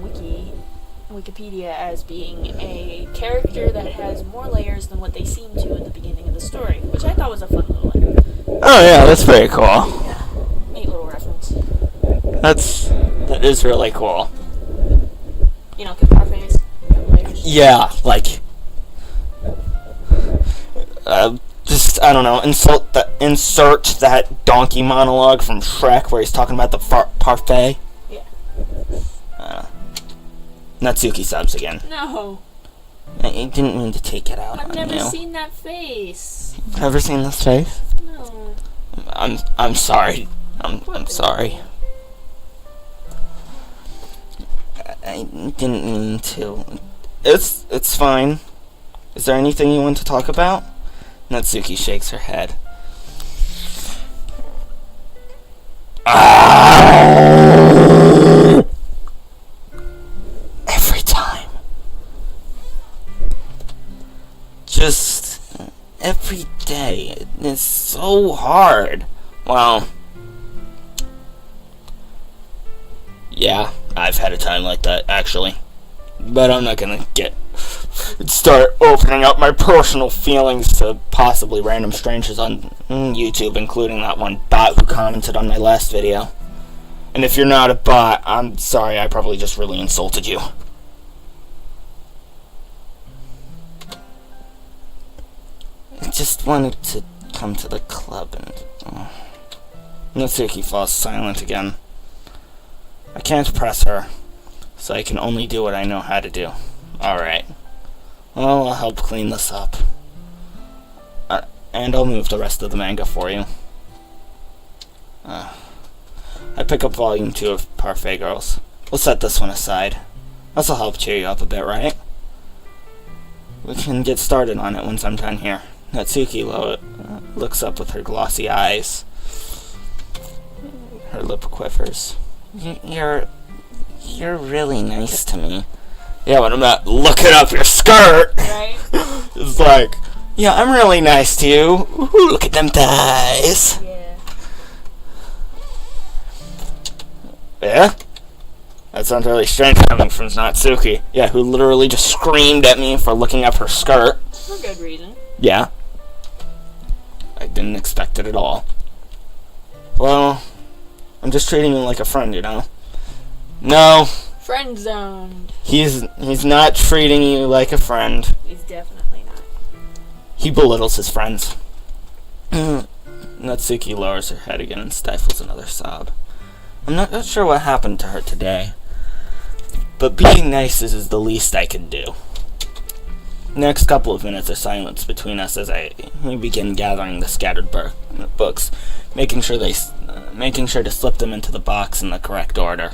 Wikipedia as being a character that has more layers than what they seem to at the beginning of the story, which I thought was a fun little layer. Oh yeah, that's very cool. Yeah, neat little reference. That is really cool. You know, because parfaits have layers. Yeah, like... just, I don't know, insert that donkey monologue from Shrek where he's talking about the parfait. Yeah. Natsuki subs again. No. I didn't mean to take it out I've on never you. seen that face. Ever seen this face? No. I'm sorry. I'm sorry. I didn't mean to. It's fine. Is there anything you want to talk about? Natsuki shakes her head. Every time. Just every day. It's so hard. Well, yeah, I've had a time like that, actually. But I'm not gonna start opening up my personal feelings to possibly random strangers on YouTube, including that one bot who commented on my last video. And if you're not a bot, I'm sorry, I probably just really insulted you. I just wanted to come to the club and... Natsuki falls silent again. I can't press her, so I can only do what I know how to do. Alright. Well, I'll help clean this up. And I'll move the rest of the manga for you. I pick up volume 2 of Parfait Girls. We'll set this one aside. This'll help cheer you up a bit, right? We can get started on it once I'm done here. Natsuki looks up with her glossy eyes. Her lip quivers. You're really nice to me. Yeah, but I'm not looking up your skirt. Right? It's like, yeah, I'm really nice to you. Ooh, look at them thighs. Yeah. Yeah? That sounds really strange coming from Natsuki. Yeah, who literally just screamed at me for looking up her skirt. For good reason. Yeah. I didn't expect it at all. Well, I'm just treating you like a friend, you know? No. Friend zoned. He's not treating you like a friend. He's definitely not. He belittles his friends. Natsuki lowers her head again and stifles another sob. I'm not sure what happened to her today, but being nice is the least I can do. Next couple of minutes of silence between us as we begin gathering the scattered books, making sure to slip them into the box in the correct order.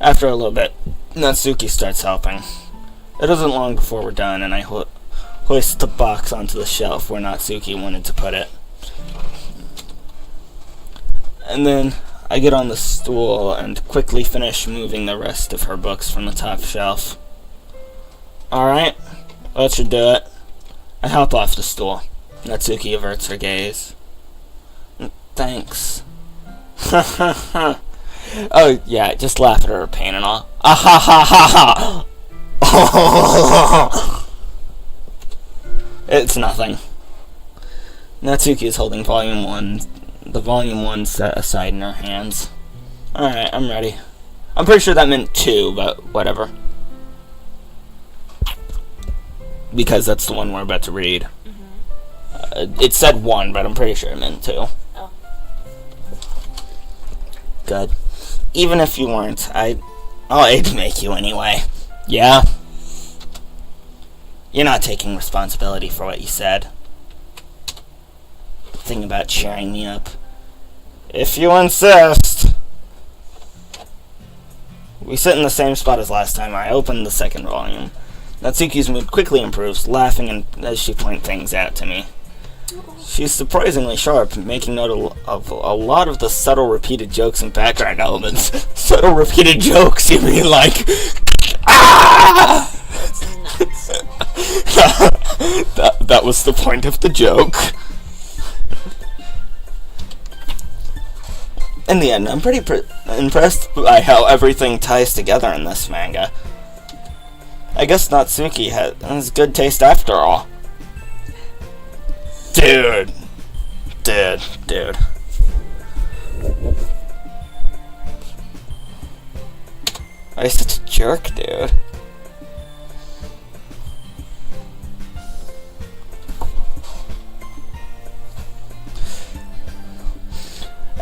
After a little bit, Natsuki starts helping. It isn't long before we're done, and I hoist the box onto the shelf where Natsuki wanted to put it. And then I get on the stool and quickly finish moving the rest of her books from the top shelf. Alright, that should do it. I hop off the stool. Natsuki averts her gaze. Thanks. Oh, yeah, just laugh at her pain and all. Ah ha ha ha ha! It's nothing. Natsuki is holding the volume 1 set aside in her hands. Alright, I'm ready. I'm pretty sure that meant 2, but whatever. Because that's the one we're about to read. Mm-hmm. It said 1, but I'm pretty sure it meant 2. Oh. Good. Even if you weren't, I'd make you anyway. Yeah? You're not taking responsibility for what you said. Thing about cheering me up. If you insist. We sit in the same spot as last time. I opened the second volume. Natsuki's mood quickly improves, laughing as she points things out to me. She's surprisingly sharp, making note of a lot of the subtle repeated jokes and background elements. Subtle repeated jokes, you mean like... Ah! That's nuts. that was the point of the joke. In the end, I'm pretty impressed by how everything ties together in this manga. I guess Natsuki has good taste after all. Dude. I'm such a jerk, dude.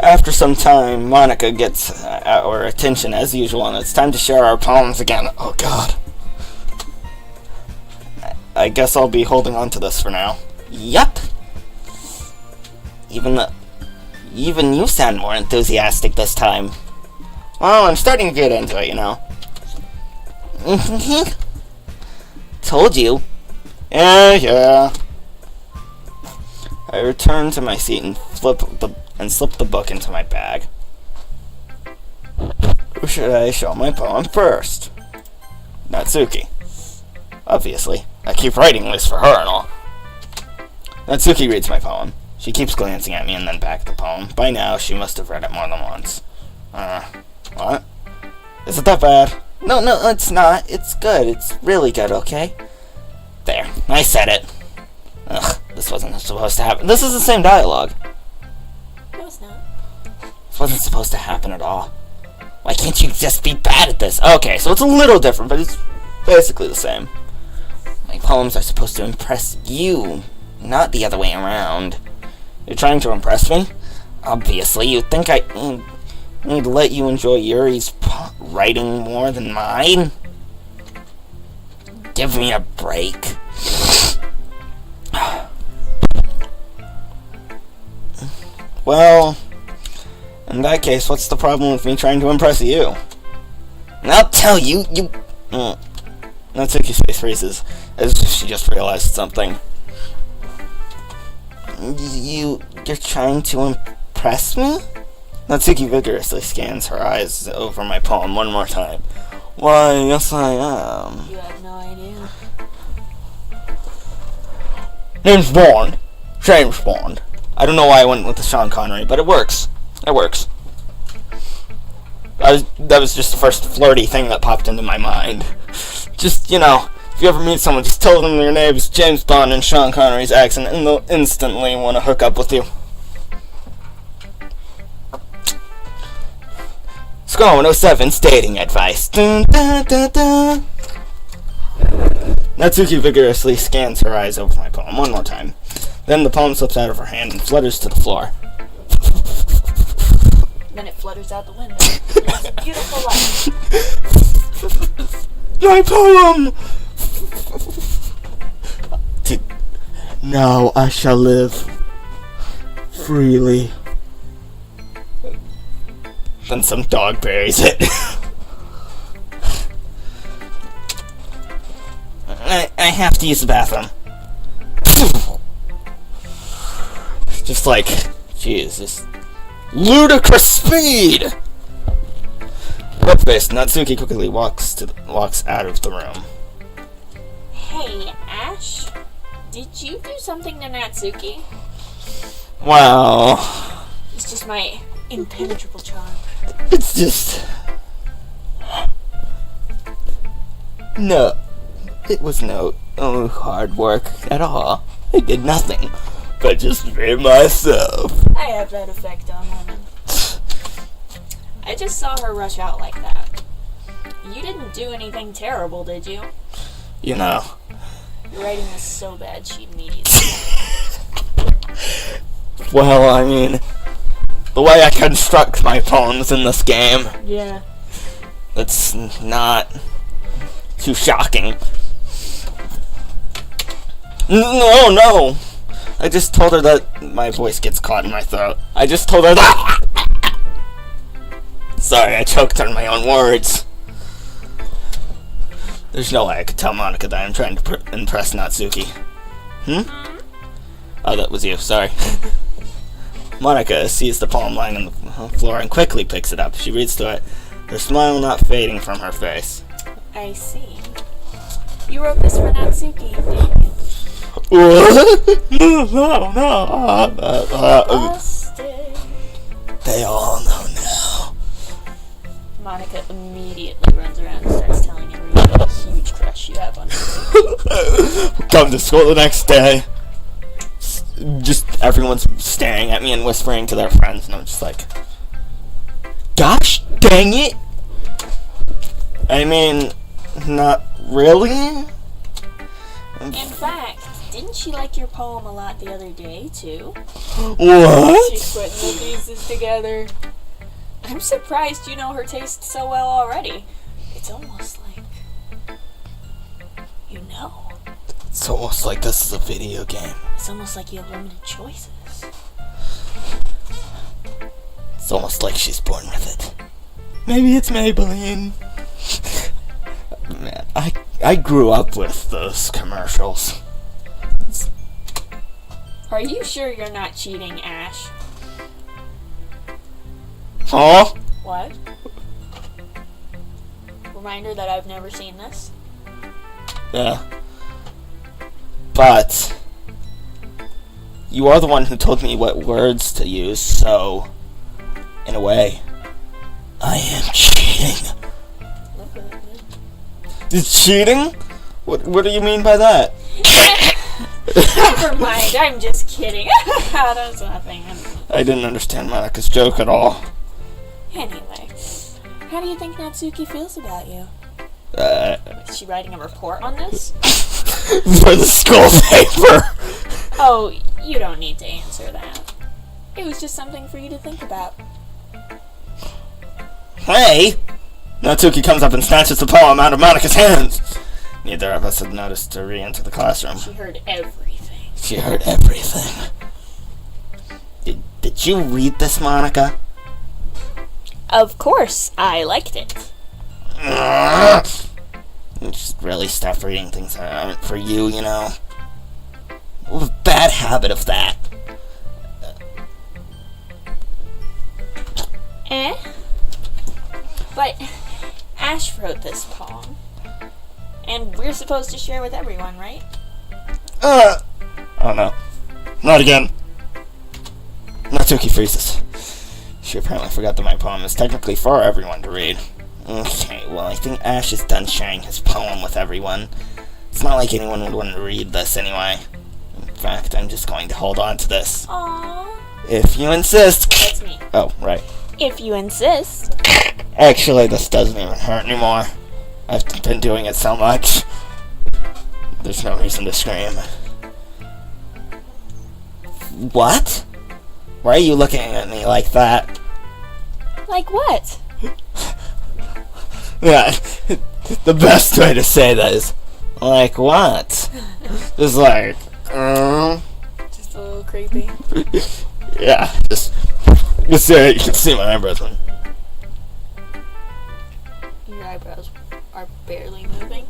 After some time, Monica gets our attention as usual, and it's time to share our poems again. Oh god. I guess I'll be holding on to this for now. Yup. Even you sound more enthusiastic this time. Well, I'm starting to get into it, you know. Told you. Yeah. I return to my seat and slip the book into my bag. Who should I show my poem first? Natsuki. Obviously. I keep writing this for her and all. Natsuki reads my poem. She keeps glancing at me and then back at the poem. By now, she must have read it more than once. What? Is it that bad? No, it's not. It's good. It's really good, okay? There. I said it. Ugh, this wasn't supposed to happen. This is the same dialogue. No, it's not. This wasn't supposed to happen at all. Why can't you just be bad at this? Okay, so it's a little different, but it's basically the same. My poems are supposed to impress you, not the other way around. You're trying to impress me? Obviously, you'd think I'd let you enjoy Yuri's writing more than mine? Give me a break. Well, in that case, what's the problem with me trying to impress you? I'll tell you, Natsuki's face freezes, as if she just realized something. You're trying to impress me? Natsuki vigorously scans her eyes over my palm one more time. Why, yes I am. You have no idea. Name's Bond. James Bond. I don't know why I went with the Sean Connery, but it works. It works. That was just the first flirty thing that popped into my mind. Just, if you ever meet someone, just tell them your name is James Bond and Sean Connery's accent, and they'll instantly want to hook up with you. Score 107's dating advice. Dun, dun, dun, dun. Natsuki vigorously scans her eyes over my palm one more time. Then the palm slips out of her hand and flutters to the floor. Then it flutters out the window. It's a beautiful light. My poem! Now I shall live freely. Then some dog buries it. I have to use the bathroom. Just like, jeez, just ludicrous speed! Red-faced, Natsuki quickly walks out of the room. Hey, Ash, did you do something to Natsuki? Well, It's just my impenetrable charm. it's just... No, it was no hard work at all. I did nothing but just be myself. I have that effect on women. I just saw her rush out like that. You didn't do anything terrible, did you? You know. Your writing is so bad she'd immediately. Well, I mean, the way I construct my poems in this game, Yeah. it's not too shocking. No! I just told her that my voice gets caught in my throat. I just told her that. Sorry, I choked on my own words. There's no way I could tell Monica that I'm trying to impress Natsuki. Oh, that was you, sorry. Monica sees the poem lying on the floor and quickly picks it up. She reads through it, her smile not fading from her face. I see. You wrote this for Natsuki, didn't you? What? No. Busted. They all know now. Monica immediately runs around and starts telling everyone what a huge crush you have on her. Come to school the next day. Just everyone's staring at me and whispering to their friends, and I'm just like, gosh dang it! I mean, not really? In fact, didn't she like your poem a lot the other day, too? What? She's putting the pieces together. I'm surprised you know her taste so well already. It's almost like... you know. It's almost like this is a video game. It's almost like you have limited choices. It's almost like she's born with it. Maybe it's Maybelline. Man, I grew up with those commercials. Are you sure you're not cheating, Ash? Huh? What? Reminder that I've never seen this? Yeah. But you are the one who told me what words to use, so in a way, I am cheating. It's cheating? What do you mean by that? Never mind, I'm just kidding. That's nothing. I didn't understand Monica's joke at all. Anyway, how do you think Natsuki feels about you? Is she writing a report on this? For the school paper! Oh, you don't need to answer that. It was just something for you to think about. Hey! Natsuki comes up and snatches the poem out of Monica's hands. Neither of us had noticed her re-enter the classroom. She heard everything. She heard everything. Did you read this, Monica? Of course, I liked it. You just really stop reading things that aren't for you, you know? What a bad habit of that. But Ash wrote this poem. And we're supposed to share with everyone, right? Oh no. Not again. Natsuki freezes. She apparently forgot that my poem is technically for everyone to read. Okay, well, I think Ash is done sharing his poem with everyone. It's not like anyone would want to read this anyway. In fact, I'm just going to hold on to this. Aww. If you insist. That's me. Oh, right. If you insist. Actually, this doesn't even hurt anymore. I've been doing it so much. There's no reason to scream. What? Why are you looking at me like that? Like what? Yeah, the best way to say that is, like what? Just like, Just a little creepy. yeah, just say it, you can see my eyebrows. Your eyebrows are barely moving.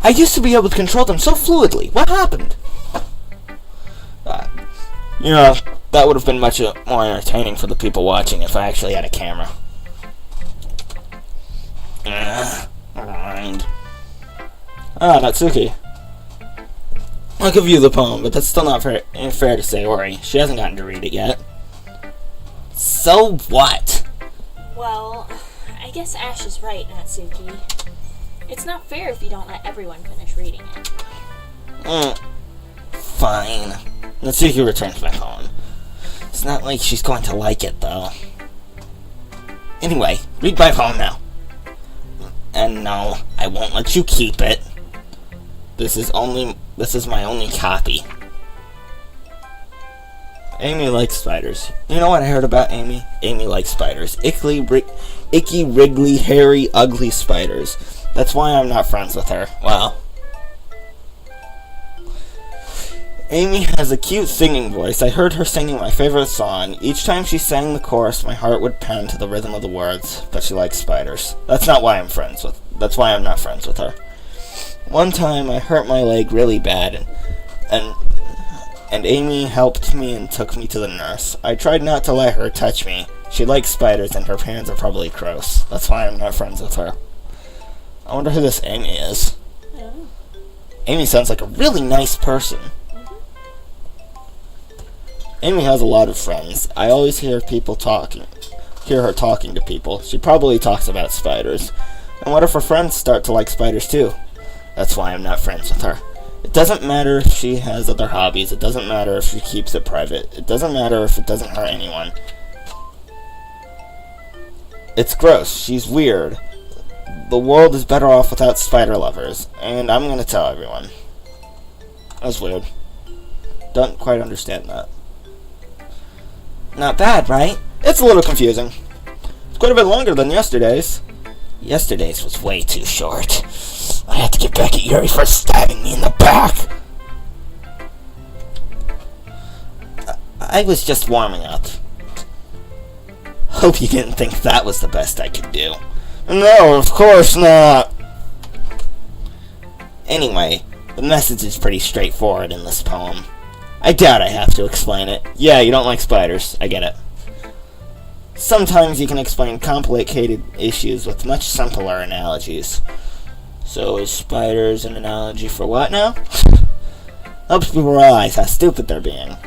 I used to be able to control them so fluidly. What happened? You know, that would have been much more entertaining for the people watching if I actually had a camera. Never mind. Natsuki. I'll give you the poem, but that's still not fair to say Ori. She hasn't gotten to read it yet. So what? Well, I guess Ash is right, Natsuki. It's not fair if you don't let everyone finish reading it. Fine. Natsuki returns my poem. It's not like she's going to like it, though. Anyway, read my poem now. And no, I won't let you keep it. This is my only copy. Amy likes spiders. You know what I heard about Amy? Amy likes spiders. Icky, wriggly, hairy, ugly spiders. That's why I'm not friends with her. Well, Amy has a cute singing voice. I heard her singing my favorite song. Each time she sang the chorus, my heart would pound to the rhythm of the words. But she likes spiders. That's why I'm not friends with her. One time I hurt my leg really bad, and Amy helped me and took me to the nurse. I tried not to let her touch me. She likes spiders, and her parents are probably gross. That's why I'm not friends with her. I wonder who this Amy is. Oh. Amy sounds like a really nice person. Amy has a lot of friends. I always hear her talking to people. She probably talks about spiders. And what if her friends start to like spiders too? That's why I'm not friends with her. It doesn't matter if she has other hobbies. It doesn't matter if she keeps it private. It doesn't matter if it doesn't hurt anyone. It's gross. She's weird. The world is better off without spider lovers. And I'm gonna tell everyone. That's weird. Don't quite understand that. Not bad, right? It's a little confusing. It's quite a bit longer than yesterday's. Yesterday's was way too short. I had to get back at Yuri for stabbing me in the back. I was just warming up. Hope you didn't think that was the best I could do. No, of course not. Anyway, the message is pretty straightforward in this poem. I doubt I have to explain it. Yeah, you don't like spiders. I get it. Sometimes you can explain complicated issues with much simpler analogies. So is spiders an analogy for what now? Helps people realize how stupid they're being.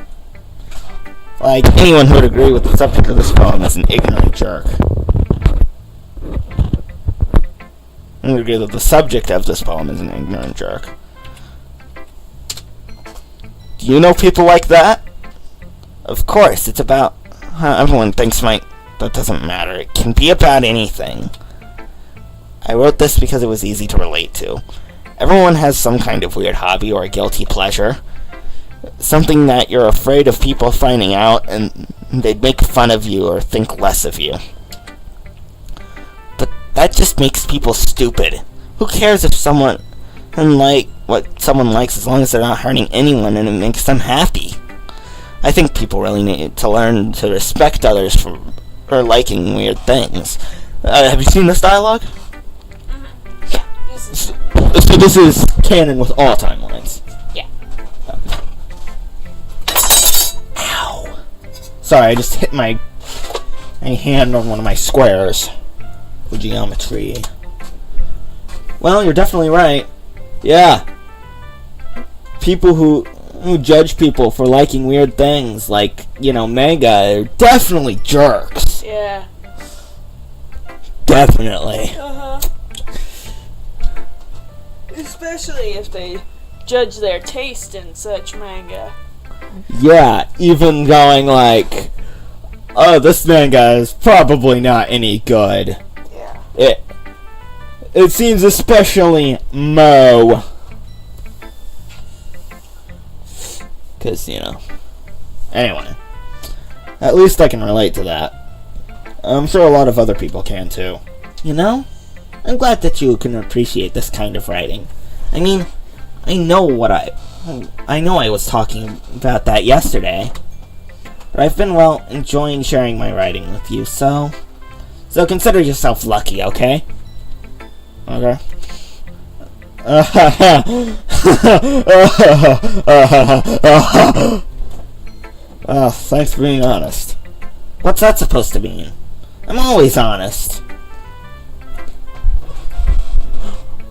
Like, anyone who would agree with the subject of this poem is an ignorant jerk. I would agree that the subject of this poem is an ignorant jerk. Do you know people like that? Of course, it's about... everyone thinks that doesn't matter. It can be about anything. I wrote this because it was easy to relate to. Everyone has some kind of weird hobby or a guilty pleasure. Something that you're afraid of people finding out and they'd make fun of you or think less of you. But that just makes people stupid. Who cares if someone like what someone likes as long as they're not hurting anyone and it makes them happy? I think people really need to learn to respect others for liking weird things. Have you seen this dialogue? So this is canon with all timelines. Yeah. Ow. Sorry, I just hit my hand on one of my squares for geometry. Well, you're definitely right. Yeah. People who judge people for liking weird things, like, manga, are definitely jerks. Yeah. Definitely. Uh-huh. Especially if they judge their taste in such manga. Yeah, even going like, oh, this manga is probably not any good. Yeah. It seems especially Mo. Because, Anyway. At least I can relate to that. I'm sure a lot of other people can too. I'm glad that you can appreciate this kind of writing. I mean, I know I was talking about that yesterday. But I've been, enjoying sharing my writing with you, so consider yourself lucky, okay? Okay. Thanks for being honest. What's that supposed to mean? I'm always honest.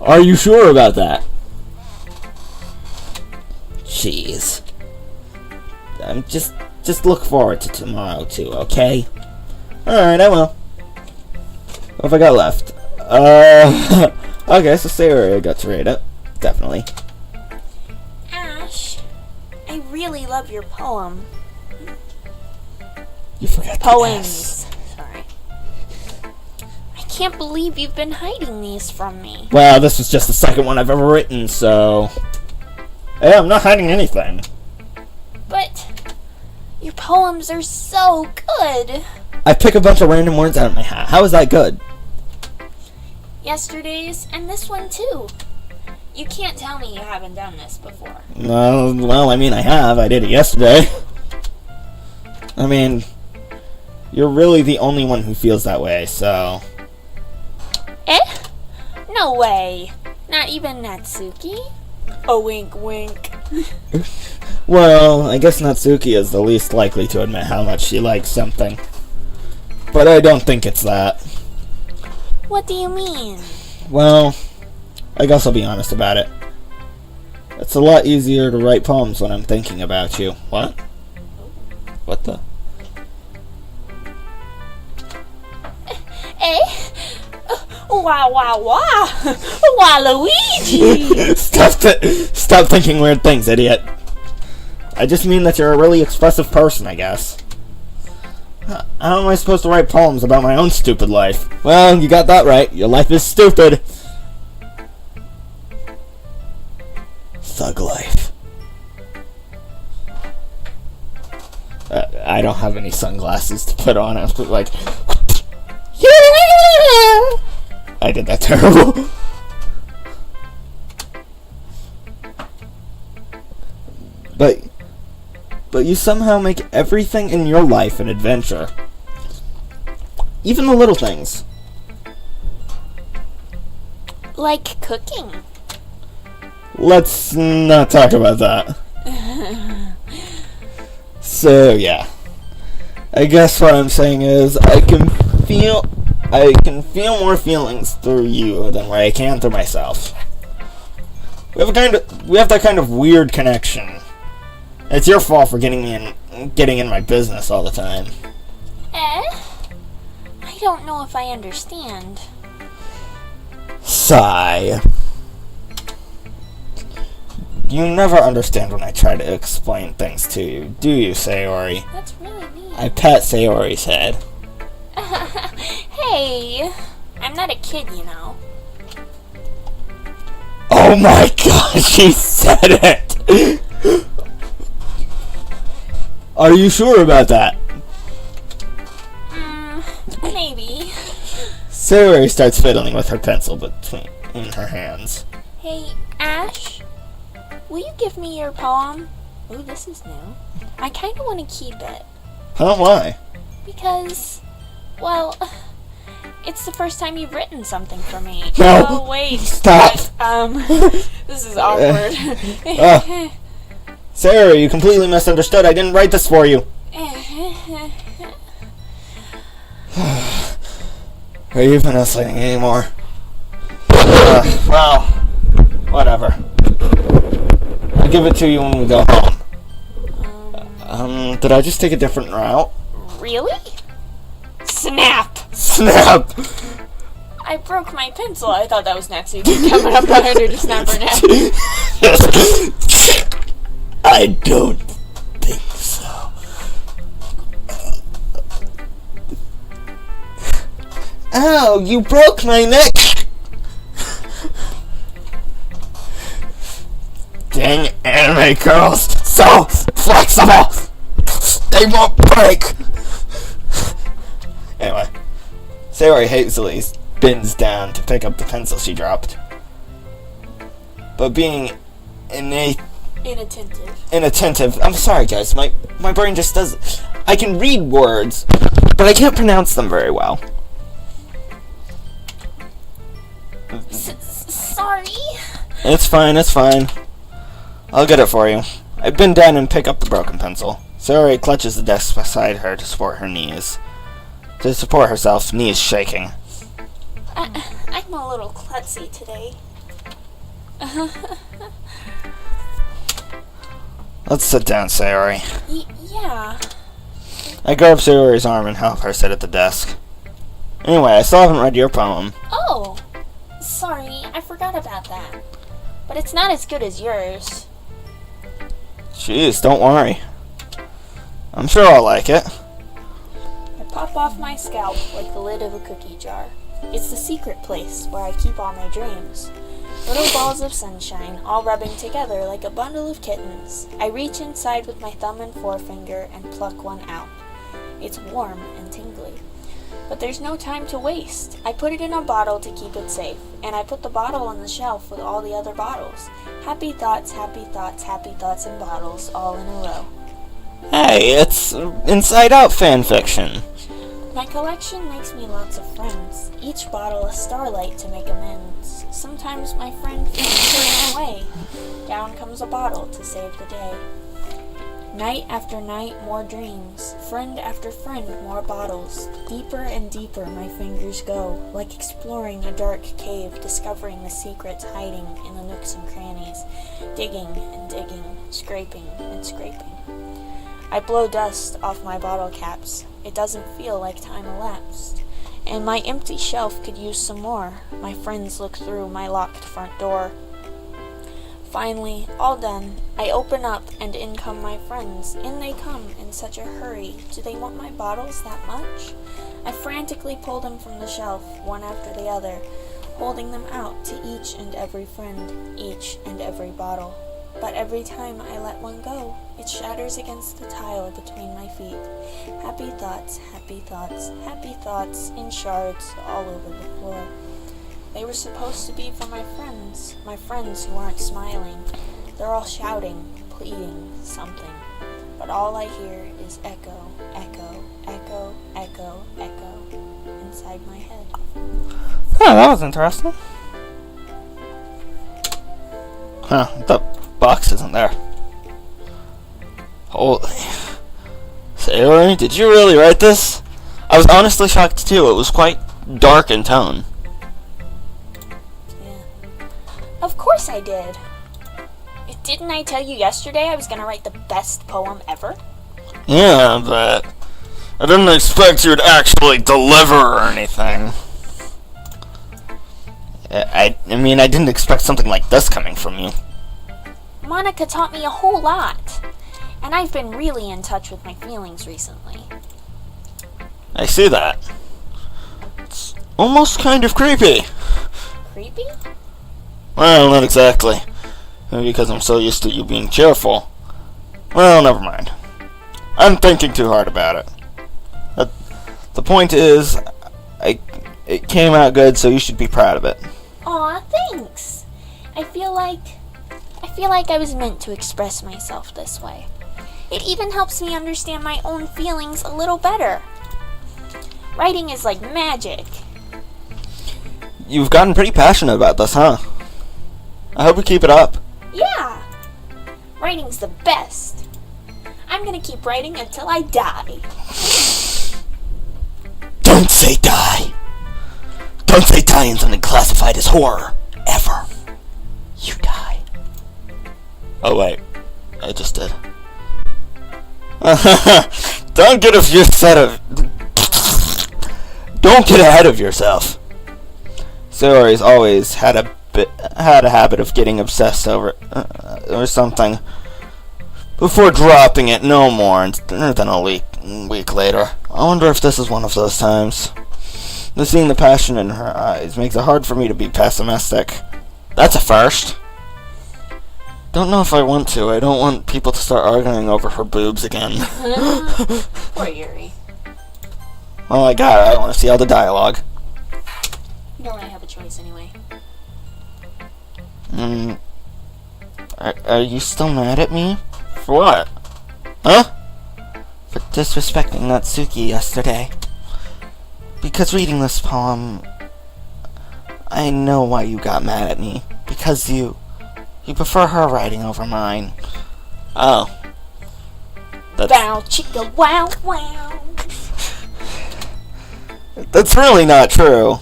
Are you sure about that? Jeez. Just look forward to tomorrow too, okay? Alright, I will. What have I got left? Okay, so Sarah got to read it. Definitely. Ash, I really love your poem. You forgot Poems. Sorry. I can't believe you've been hiding these from me. Well, this was just the second one I've ever written, so... Hey, I'm not hiding anything. But your poems are so good. I pick a bunch of random words out of my hat. How is that good? Yesterday's and this one too. You can't tell me you haven't done this before. Well, I mean, I have. I did it yesterday. I mean, you're really the only one who feels that way, so... Eh? No way. Not even Natsuki? A wink wink. Well, I guess Natsuki is the least likely to admit how much she likes something. But I don't think it's that. What do you mean? Well, I guess I'll be honest about it. It's a lot easier to write poems when I'm thinking about you. What? What the? Eh? Wah wah wah! Waluigi! Stop thinking weird things, idiot. I just mean that you're a really expressive person, I guess. How am I supposed to write poems about my own stupid life? Well, you got that right. Your life is stupid. Thug life. I don't have any sunglasses to put on. I have to yeah! I did that terrible. But you somehow make everything in your life an adventure. Even the little things. Like cooking. Let's not talk about that. So, yeah. I guess what I'm saying is I can feel more feelings through you than I can through myself. We have that kind of weird connection. It's your fault for getting in my business all the time. Eh? I don't know if I understand. Sigh. You never understand when I try to explain things to you, do you, Sayori? That's really mean. I pat Sayori's head. Hey, I'm not a kid, you know. Oh my god, she said it! Are you sure about that? Maybe. Sayori starts fiddling with her pencil in her hands. Hey, Ash, will you give me your poem? Ooh, this is new. I kind of want to keep it. Huh, why? Because, well, It's the first time you've written something for me. No. Oh, wait. Stop. This is awkward. Sarah, you completely misunderstood. I didn't write this for you. Are you even listening anymore? Well, whatever. I'll give it to you when we go home. Did I just take a different route? Really? Snap! Snap! I broke my pencil. I thought that was next. You keep coming up behind her to snap her neck. I don't think so. Ow, you broke my neck! Dang anime girls, so flexible! They won't break! Anyway, Sayori hazily bends down to pick up the pencil she dropped. But being inattentive, I'm sorry guys, my brain just doesn't... I can read words, but I can't pronounce them very well. Sorry. It's fine. I'll get it for you. I bend down and pick up the broken pencil. Sayori clutches the desk beside her to support her knees. To support herself, knees shaking. I'm a little klutzy today. Let's sit down, Sayori. Yeah. I grab Sayori's arm and help her sit at the desk. Anyway, I still haven't read your poem. Oh, sorry, I forgot about that. But it's not as good as yours. Jeez, don't worry. I'm sure I'll like it. I pop off my scalp like the lid of a cookie jar. It's the secret place where I keep all my dreams. Little balls of sunshine, all rubbing together like a bundle of kittens. I reach inside with my thumb and forefinger and pluck one out. It's warm and tingly. But there's no time to waste. I put it in a bottle to keep it safe, and I put the bottle on the shelf with all the other bottles. Happy thoughts, happy thoughts, happy thoughts in bottles, all in a row. Hey, it's Inside Out fan fiction. My collection makes me lots of friends, each bottle a starlight to make amends. Sometimes my friend feels turning away. Down comes a bottle to save the day. Night after night, more dreams. Friend after friend, more bottles. Deeper and deeper my fingers go, like exploring a dark cave, discovering the secrets hiding in the nooks and crannies. Digging and digging, scraping and scraping. I blow dust off my bottle caps. It doesn't feel like time elapsed. And my empty shelf could use some more. My friends look through my locked front door. Finally, all done, I open up and in come my friends. In they come in such a hurry. Do they want my bottles that much? I frantically pull them from the shelf, one after the other, holding them out to each and every friend, each and every bottle. But every time I let one go, it shatters against the tile between my feet. Happy thoughts, happy thoughts, happy thoughts in shards all over the floor. They were supposed to be for my friends who aren't smiling. They're all shouting, pleading, something. But all I hear is echo, echo, echo, echo, echo inside my head. Oh, that was interesting. Huh, the box isn't there. Holy. Sayori, did you really write this? I was honestly shocked too. It was quite dark in tone. Of course I did. Didn't I tell you yesterday I was going to write the best poem ever? Yeah, but I didn't expect you to actually deliver or anything. I mean, I didn't expect something like this coming from you. Monica taught me a whole lot, and I've been really in touch with my feelings recently. I see that. It's almost kind of creepy. Creepy? Well, not exactly. Maybe because I'm so used to you being cheerful. Well, never mind. I'm thinking too hard about it. The point is, it came out good, so you should be proud of it. Aw, thanks. I feel like I was meant to express myself this way. It even helps me understand my own feelings a little better. Writing is like magic. You've gotten pretty passionate about this, huh? I hope you keep it up. Yeah! Writing's the best. I'm gonna keep writing until I die. Don't say die. Don't say die in something classified as horror. Ever. You die. Oh wait. I just did. Don't get ahead of yourself. Sayori's always had a habit of getting obsessed over or something before dropping it no more than a week later. I wonder if this is one of those times. Seeing the passion in her eyes makes it hard for me to be pessimistic. That's a first. Don't know if I want to. I don't want people to start arguing over her boobs again. Poor Yuri. Oh my god, I want to see all the dialogue. You don't really have a choice anyway. Are you still mad at me? For what? Huh? For disrespecting Natsuki yesterday. Because reading this poem, I know why you got mad at me. Because you prefer her writing over mine. Oh. Bow chicka wow wow. That's really not true.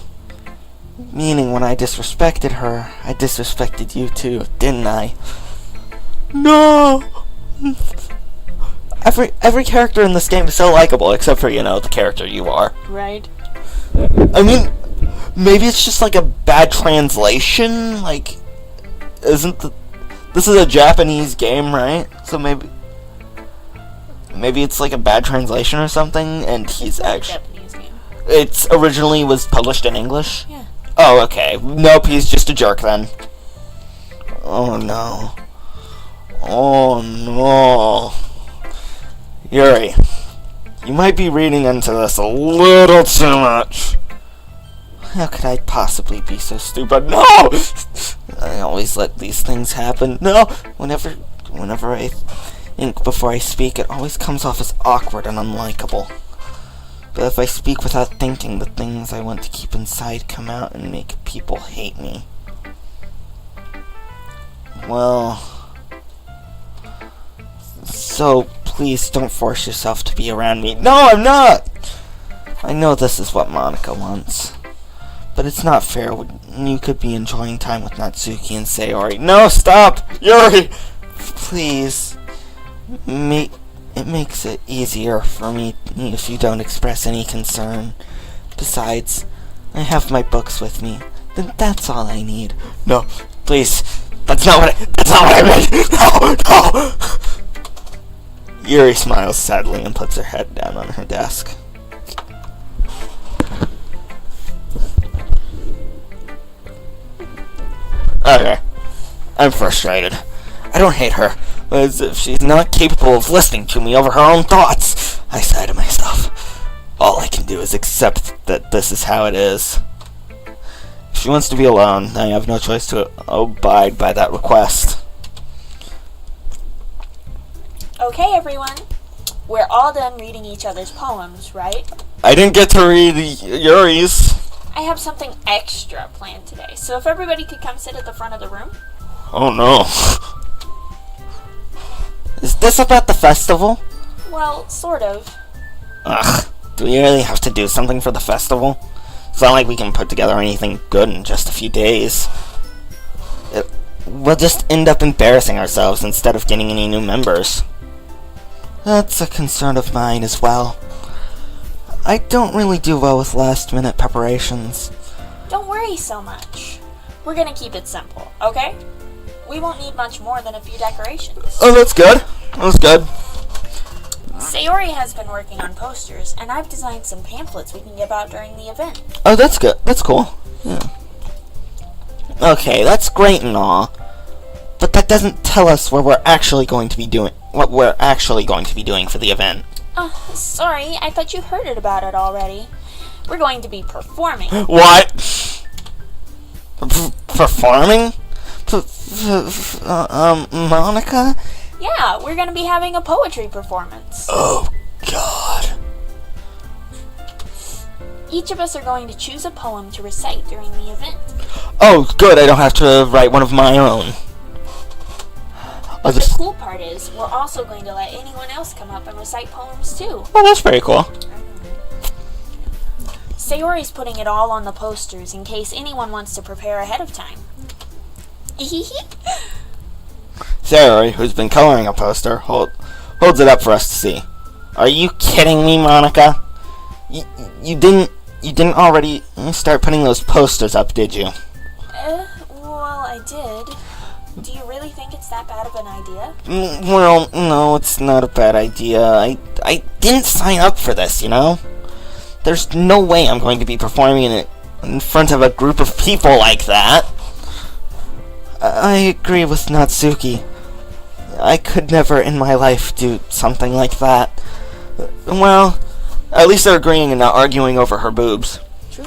Meaning when I disrespected her, I disrespected you too, didn't I? No! Every character in this game is so likable, except for, the character you are. Right. I mean, maybe it's just like a bad translation, this is a Japanese game, right? So maybe it's like a bad translation or something, and he's actually... Japanese game. It's originally was published in English? Yeah. Oh, okay. Nope, he's just a jerk then. Oh no. Oh no. Yuri, you might be reading into this a little too much. How could I possibly be so stupid? No! I always let these things happen. No! Whenever I think before I speak, it always comes off as awkward and unlikable. But if I speak without thinking, the things I want to keep inside come out and make people hate me. Well... So, please don't force yourself to be around me. No, I'm not! I know this is what Monica wants. But it's not fair when you could be enjoying time with Natsuki and Sayori. No, stop! Yuri! Please. It makes it easier for me if you don't express any concern. Besides, I have my books with me. Then that's all I need. No, please. That's not what I meant! No! Yuri smiles sadly and puts her head down on her desk. Okay. I'm frustrated. I don't hate her, but as if she's not capable of listening to me over her own thoughts. I sigh to myself. All I can do is accept that this is how it is. If she wants to be alone, I have no choice to abide by that request. Okay, everyone. We're all done reading each other's poems, right? I didn't get to read Yuri's. I have something extra planned today, so if everybody could come sit at the front of the room. Oh no. Is this about the festival? Well, sort of. Ugh, do we really have to do something for the festival? It's not like we can put together anything good in just a few days. We'll just end up embarrassing ourselves instead of getting any new members. That's a concern of mine as well. I don't really do well with last-minute preparations. Don't worry so much. We're gonna keep it simple, okay? We won't need much more than a few decorations. Oh, that's good. That's good. Sayori has been working on posters, and I've designed some pamphlets we can give out during the event. Oh, that's good. That's cool. Yeah. Okay, that's great and all. But that doesn't tell us what we're actually going to be doing for the event. Oh, sorry. I thought you heard about it already. We're going to be performing. What? Performing? Monica? Yeah, we're going to be having a poetry performance. Oh, God. Each of us are going to choose a poem to recite during the event. Oh, good, I don't have to write one of my own. The cool part is, we're also going to let anyone else come up and recite poems too. Oh, that's very cool. Sayori's putting it all on the posters in case anyone wants to prepare ahead of time. Sayori, who's been coloring a poster, holds it up for us to see. Are you kidding me, Monica? You didn't already start putting those posters up, did you? Well, I did. Do you really think it's that bad of an idea? Well, no, it's not a bad idea. I didn't sign up for this, you know? There's no way I'm going to be performing in front of a group of people like that. I agree with Natsuki. I could never in my life do something like that. Well, at least they're agreeing and not arguing over her boobs. True.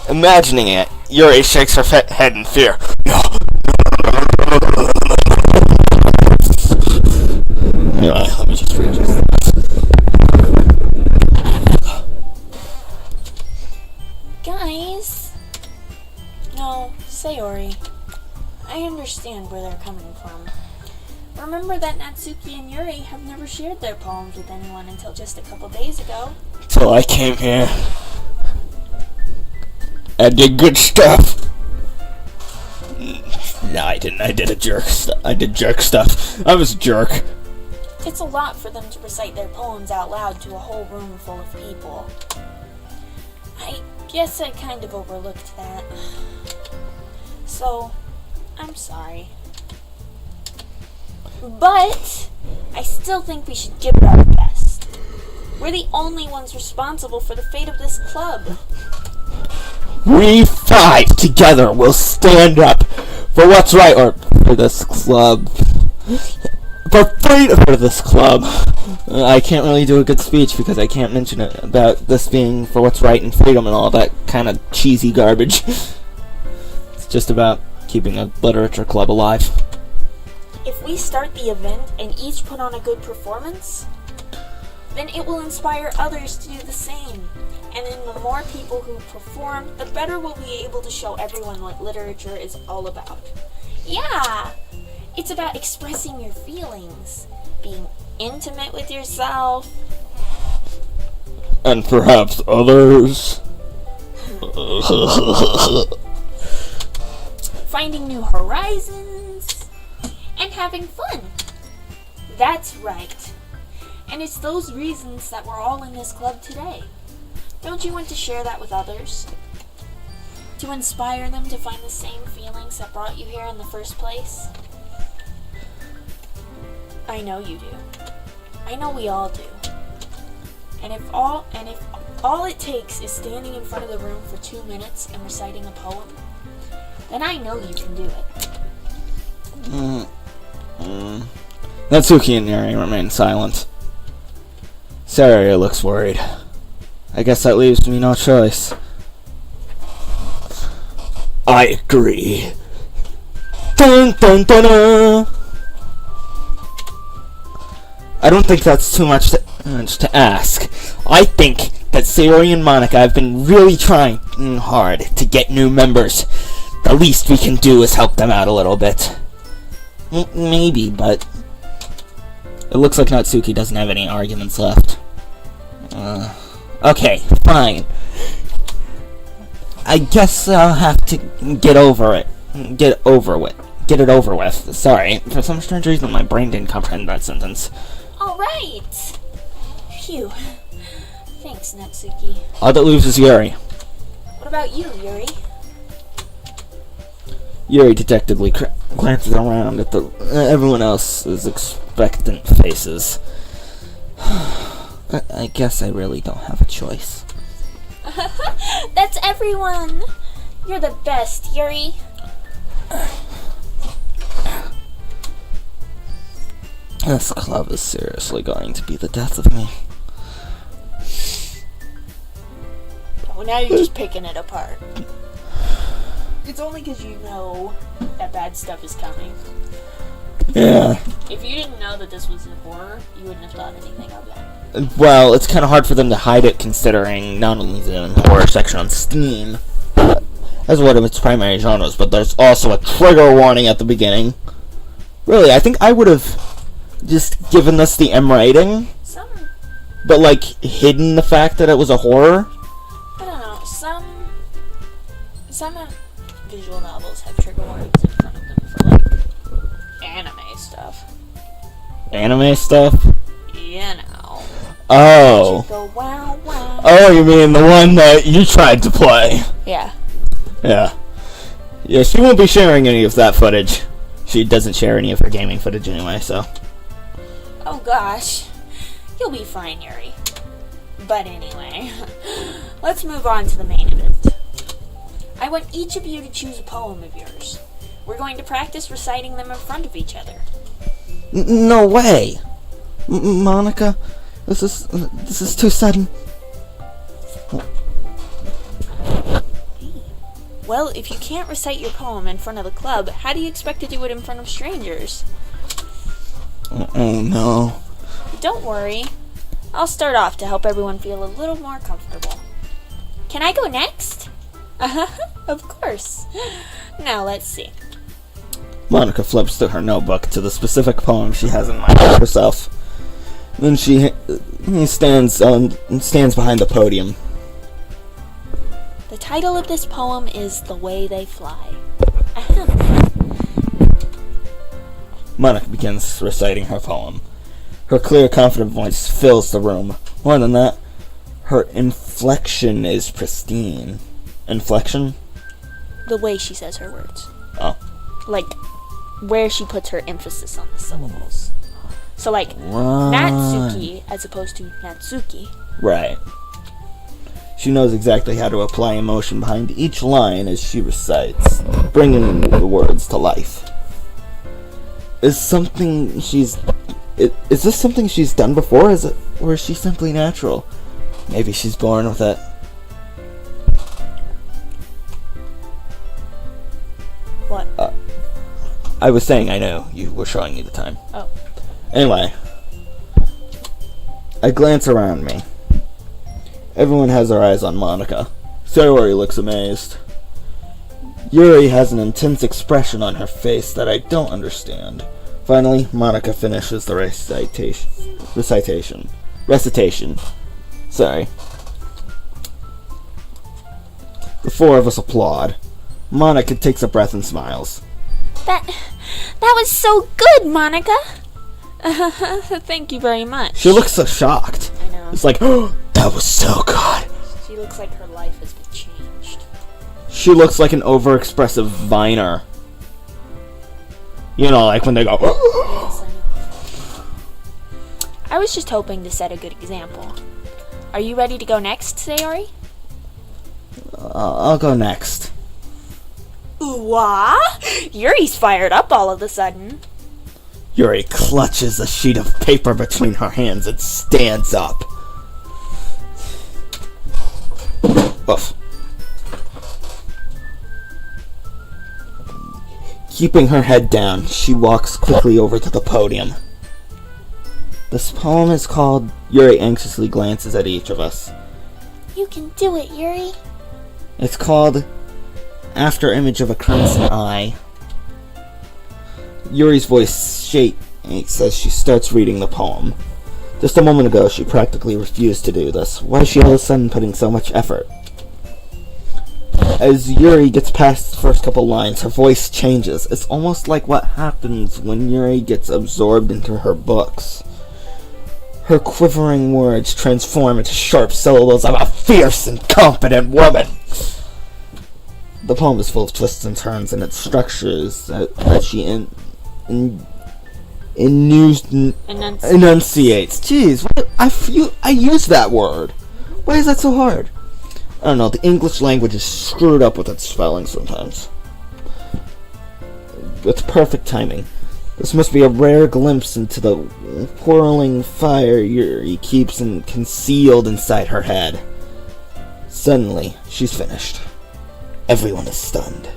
Imagining it, Yuri shakes her head in fear. No. Anyway, let me just read this. Guys? No, Sayori. I understand where they're coming from. Remember that Natsuki and Yuri have never shared their poems with anyone until just a couple days ago. Till I came here. I did good stuff. No, I didn't. I did jerk stuff. I was a jerk. It's a lot for them to recite their poems out loud to a whole room full of people. I guess I kind of overlooked that. So, I'm sorry. But I still think we should give it our best. We're the only ones responsible for the fate of this club. We five together will stand up for what's right, or for this club. For freedom for this club. I can't really do a good speech because I can't mention it about this being for what's right and freedom and all that kind of cheesy garbage. It's just about keeping a literature club alive. If we start the event and each put on a good performance, then it will inspire others to do the same. And then the more people who perform, the better we'll be able to show everyone what literature is all about. Yeah! It's about expressing your feelings, being intimate with yourself. And perhaps others. Finding new horizons. And having fun. That's right. And it's those reasons that we're all in this club today. Don't you want to share that with others? To inspire them to find the same feelings that brought you here in the first place? I know you do. I know we all do. And if all it takes is standing in front of the room for 2 minutes and reciting a poem, then I know you can do it. Natsuki and Yuri remain silent. Saria looks worried. I guess that leaves me no choice. I agree. Dun dun dun dun! I don't think that's too much to ask. I think that Sayori and Monica have been really trying hard to get new members. The least we can do is help them out a little bit. Maybe, but it looks like Natsuki doesn't have any arguments left. Okay, fine. I guess I'll have to get it over with. Sorry, for some strange reason my brain didn't comprehend that sentence. Alright! Phew. Thanks, Natsuki. All that leaves is Yuri. What about you, Yuri? Yuri detectively glances around at everyone else's expectant faces. I guess I really don't have a choice. That's everyone! You're the best, Yuri. This club is seriously going to be the death of me. Oh, now you're just picking it apart. It's only because you know that bad stuff is coming. Yeah. If you didn't know that this was a horror, you wouldn't have thought anything of that. Well, it's kind of hard for them to hide it, considering not only the horror section on Steam as one of its primary genres, but there's also a trigger warning at the beginning. Really, I think I would have just given this the M rating, but like hidden the fact that it was a horror. I don't know. Some visual novels have trigger warnings in front of them for like anime stuff. Anime stuff? You know. Oh. You go, wow, wow. Oh, you mean the one that you tried to play? Yeah. Yeah. Yeah, she won't be sharing any of that footage. She doesn't share any of her gaming footage anyway, so. Oh gosh. You'll be fine, Yuri. But anyway, let's move on to the main event. I want each of you to choose a poem of yours. We're going to practice reciting them in front of each other. No way! Monica, this is too sudden. Well, if you can't recite your poem in front of the club, how do you expect to do it in front of strangers? Oh no. Don't worry. I'll start off to help everyone feel a little more comfortable. Can I go next? Of course. Now let's see. Monica flips through her notebook to the specific poem she has in mind for herself. Then she stands behind the podium. The title of this poem is The Way They Fly. Monica begins reciting her poem. Her clear, confident voice fills the room. More than that, her inflection is pristine. Inflection? The way she says her words. Oh. Like, where she puts her emphasis on the syllables. So like, Right. Natsuki as opposed to Natsuki. Right. She knows exactly how to apply emotion behind each line as she recites, bringing the words to life. Is this something she's done before, or is she simply natural? Maybe she's born with it. What? I was saying I know. You were showing me the time. Oh. Anyway. I glance around me. Everyone has their eyes on Monica. Sayori looks amazed. Yuri has an intense expression on her face that I don't understand. Finally, Monica finishes the recitation. Sorry. The four of us applaud. Monica takes a breath and smiles. That was so good, Monica. Thank you very much. She looks so shocked. I know. It's like, oh, that was so good. She looks like her life has been changed. She looks like an overexpressive Viner. You know, like when they go, Yes, I know. I was just hoping to set a good example. Are you ready to go next, Sayori? I'll go next. Ooh-wah! Yuri's fired up all of a sudden. Yuri clutches a sheet of paper between her hands and stands up. Oof. Keeping her head down, she walks quickly over to the podium. This poem is called Yuri anxiously glances at each of us. You can do it, Yuri. It's called After Image of a Crimson Eye. Yuri's voice shakes as she starts reading the poem. Just a moment ago, she practically refused to do this. Why is she all of a sudden putting so much effort? As Yuri gets past the first couple lines, her voice changes. It's almost like what happens when Yuri gets absorbed into her books. Her quivering words transform into sharp syllables of a fierce and confident woman. The poem is full of twists and turns, and its structures that she enunciates. Jeez, I use that word. Why is that so hard? I don't know, the English language is screwed up with its spelling sometimes. With perfect timing. This must be a rare glimpse into the whirling fire Yuri keeps concealed inside her head. Suddenly, she's finished. Everyone is stunned.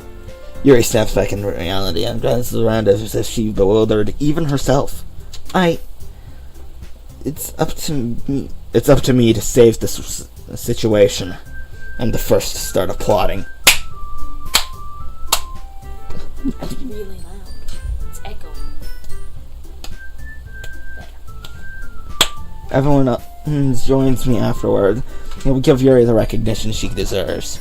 Yuri snaps back into reality and glances around as if she bewildered even herself. It's up to me. It's up to me to save this situation. I'm the first to start applauding. That's really loud. It's echoing. There. Everyone else joins me afterward. We'll give Yuri the recognition she deserves.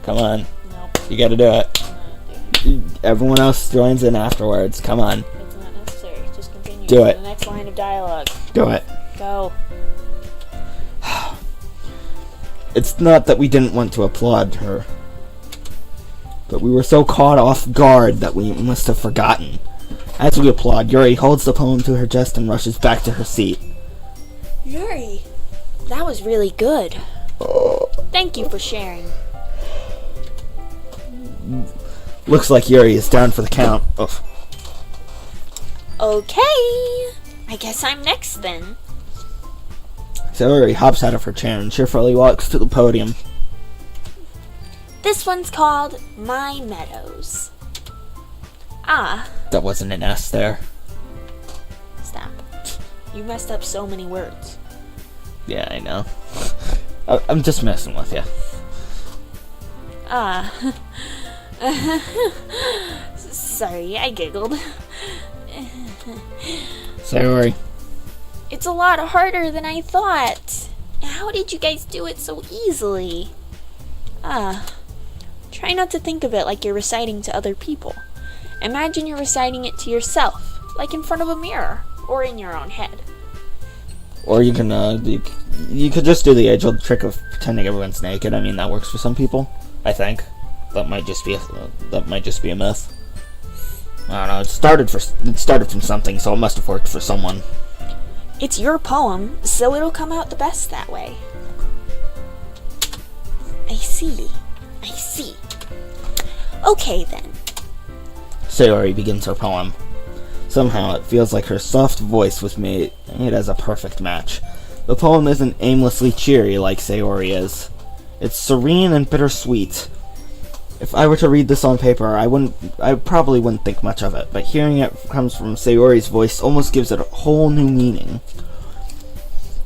Come on. Nope. You gotta do it. I'm not doing Everyone else joins in afterwards. Come on. it. It's not necessary. Just continue. Do to it. The next line of dialogue. Do it. Go. It's not that we didn't want to applaud her, but we were so caught off guard that we must have forgotten. As we applaud, Yuri holds the poem to her chest and rushes back to her seat. Yuri, that was really good. Thank you for sharing. Looks like Yuri is down for the count. Ugh. Okay. I guess I'm next then. So Yuri hops out of her chair and cheerfully walks to the podium. This one's called My Meadows. Ah, That wasn't an S there. stop. You messed up so many words. Yeah, I know. I'm just messing with you. Ah. Sorry, I giggled. So Yuri, It's a lot harder than I thought. How did you guys do it so easily? Try not to think of it like you're reciting to other people. Imagine you're reciting it to yourself, like in front of a mirror, or in your own head. or you can you could just do the age-old trick of pretending everyone's naked. I mean, that works for some people. I think that might just be a myth. I don't know. It started from something, so it must have worked for someone. It's your poem, so it'll come out the best that way. I see. Okay then. Sayori begins her poem. Somehow, it feels like her soft voice was made as a perfect match. The poem isn't aimlessly cheery like Sayori is. It's serene and bittersweet. If I were to read this on paper, I probably wouldn't think much of it, but hearing it comes from Sayori's voice almost gives it a whole new meaning.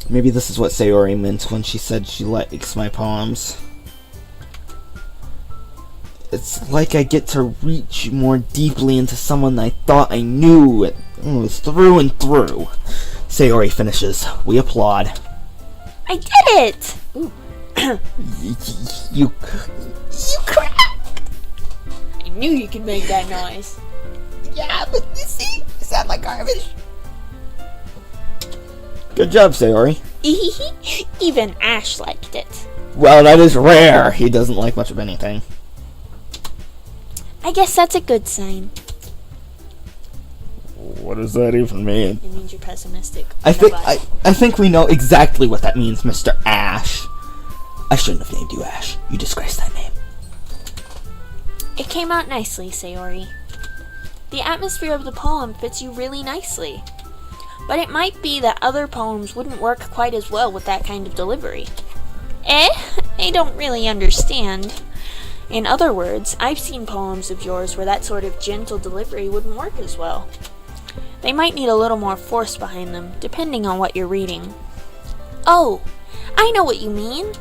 Maybe this is what Sayori meant when she said she likes my poems. It's like I get to reach more deeply into someone I thought I knew. It was through and through. Sayori finishes. We applaud. I did it! Ooh. You cracked! I knew you could make that noise. Yeah, but you see, you sound like garbage. Good job, Sayori. Even Ash liked it. Well, that is rare. He doesn't like much of anything. I guess that's a good sign. What does that even mean? It means you're pessimistic. I think we know exactly what that means, Mr. Ash. I shouldn't have named you Ash. You disgraced that name. It came out nicely, Sayori. The atmosphere of the poem fits you really nicely. But it might be that other poems wouldn't work quite as well with that kind of delivery. I don't really understand. In other words, I've seen poems of yours where that sort of gentle delivery wouldn't work as well. They might need a little more force behind them, depending on what you're reading. Oh, I know what you mean.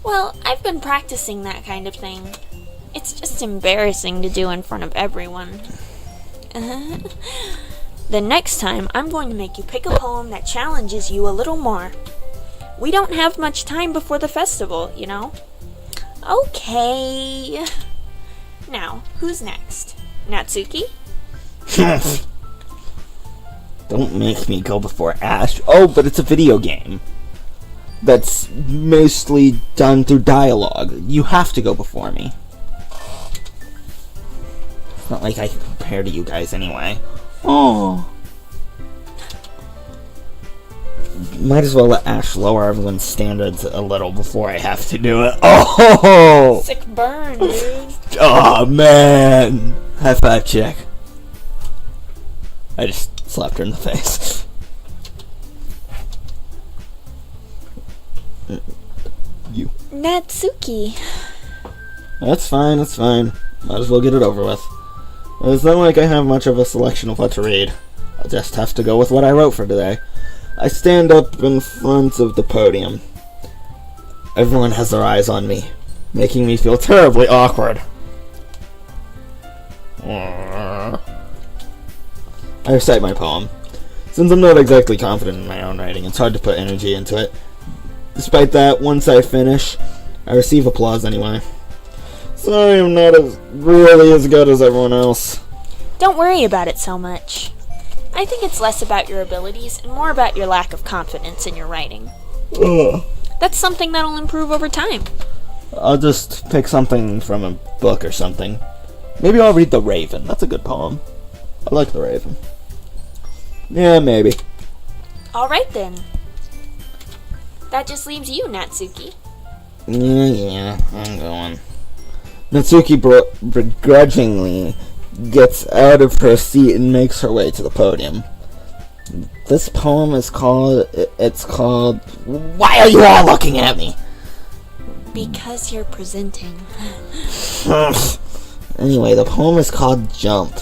Well, I've been practicing that kind of thing. It's just embarrassing to do in front of everyone. The next time, I'm going to make you pick a poem that challenges you a little more. We don't have much time before the festival, you know? Okay. Now, who's next? Natsuki? Don't make me go before Ash. Oh, but it's a video game. That's mostly done through dialogue. You have to go before me. It's not like I can compare to you guys anyway. Oh. Might as well let Ash lower everyone's standards a little before I have to do it. Oh! Sick burn, dude. Oh, man. High five, chick. I just slapped her in the face. You. Natsuki. That's fine, that's fine. Might as well get it over with. It's not like I have much of a selection of what to read. I'll just have to go with what I wrote for today. I stand up in front of the podium. Everyone has their eyes on me, making me feel terribly awkward. I recite my poem. Since I'm not exactly confident in my own writing, it's hard to put energy into it. Despite that, once I finish, I receive applause anyway. Sorry I'm not really as good as everyone else. Don't worry about it so much. I think it's less about your abilities and more about your lack of confidence in your writing. That's something that'll improve over time. I'll just pick something from a book or something. Maybe I'll read The Raven. That's a good poem. I like The Raven. Yeah, maybe. Alright then. That just leaves you, Natsuki. Yeah, I'm going. Natsuki begrudgingly gets out of her seat and makes her way to the podium. This poem is called... Why are you all looking at me? Because you're presenting. Anyway, the poem is called Jump.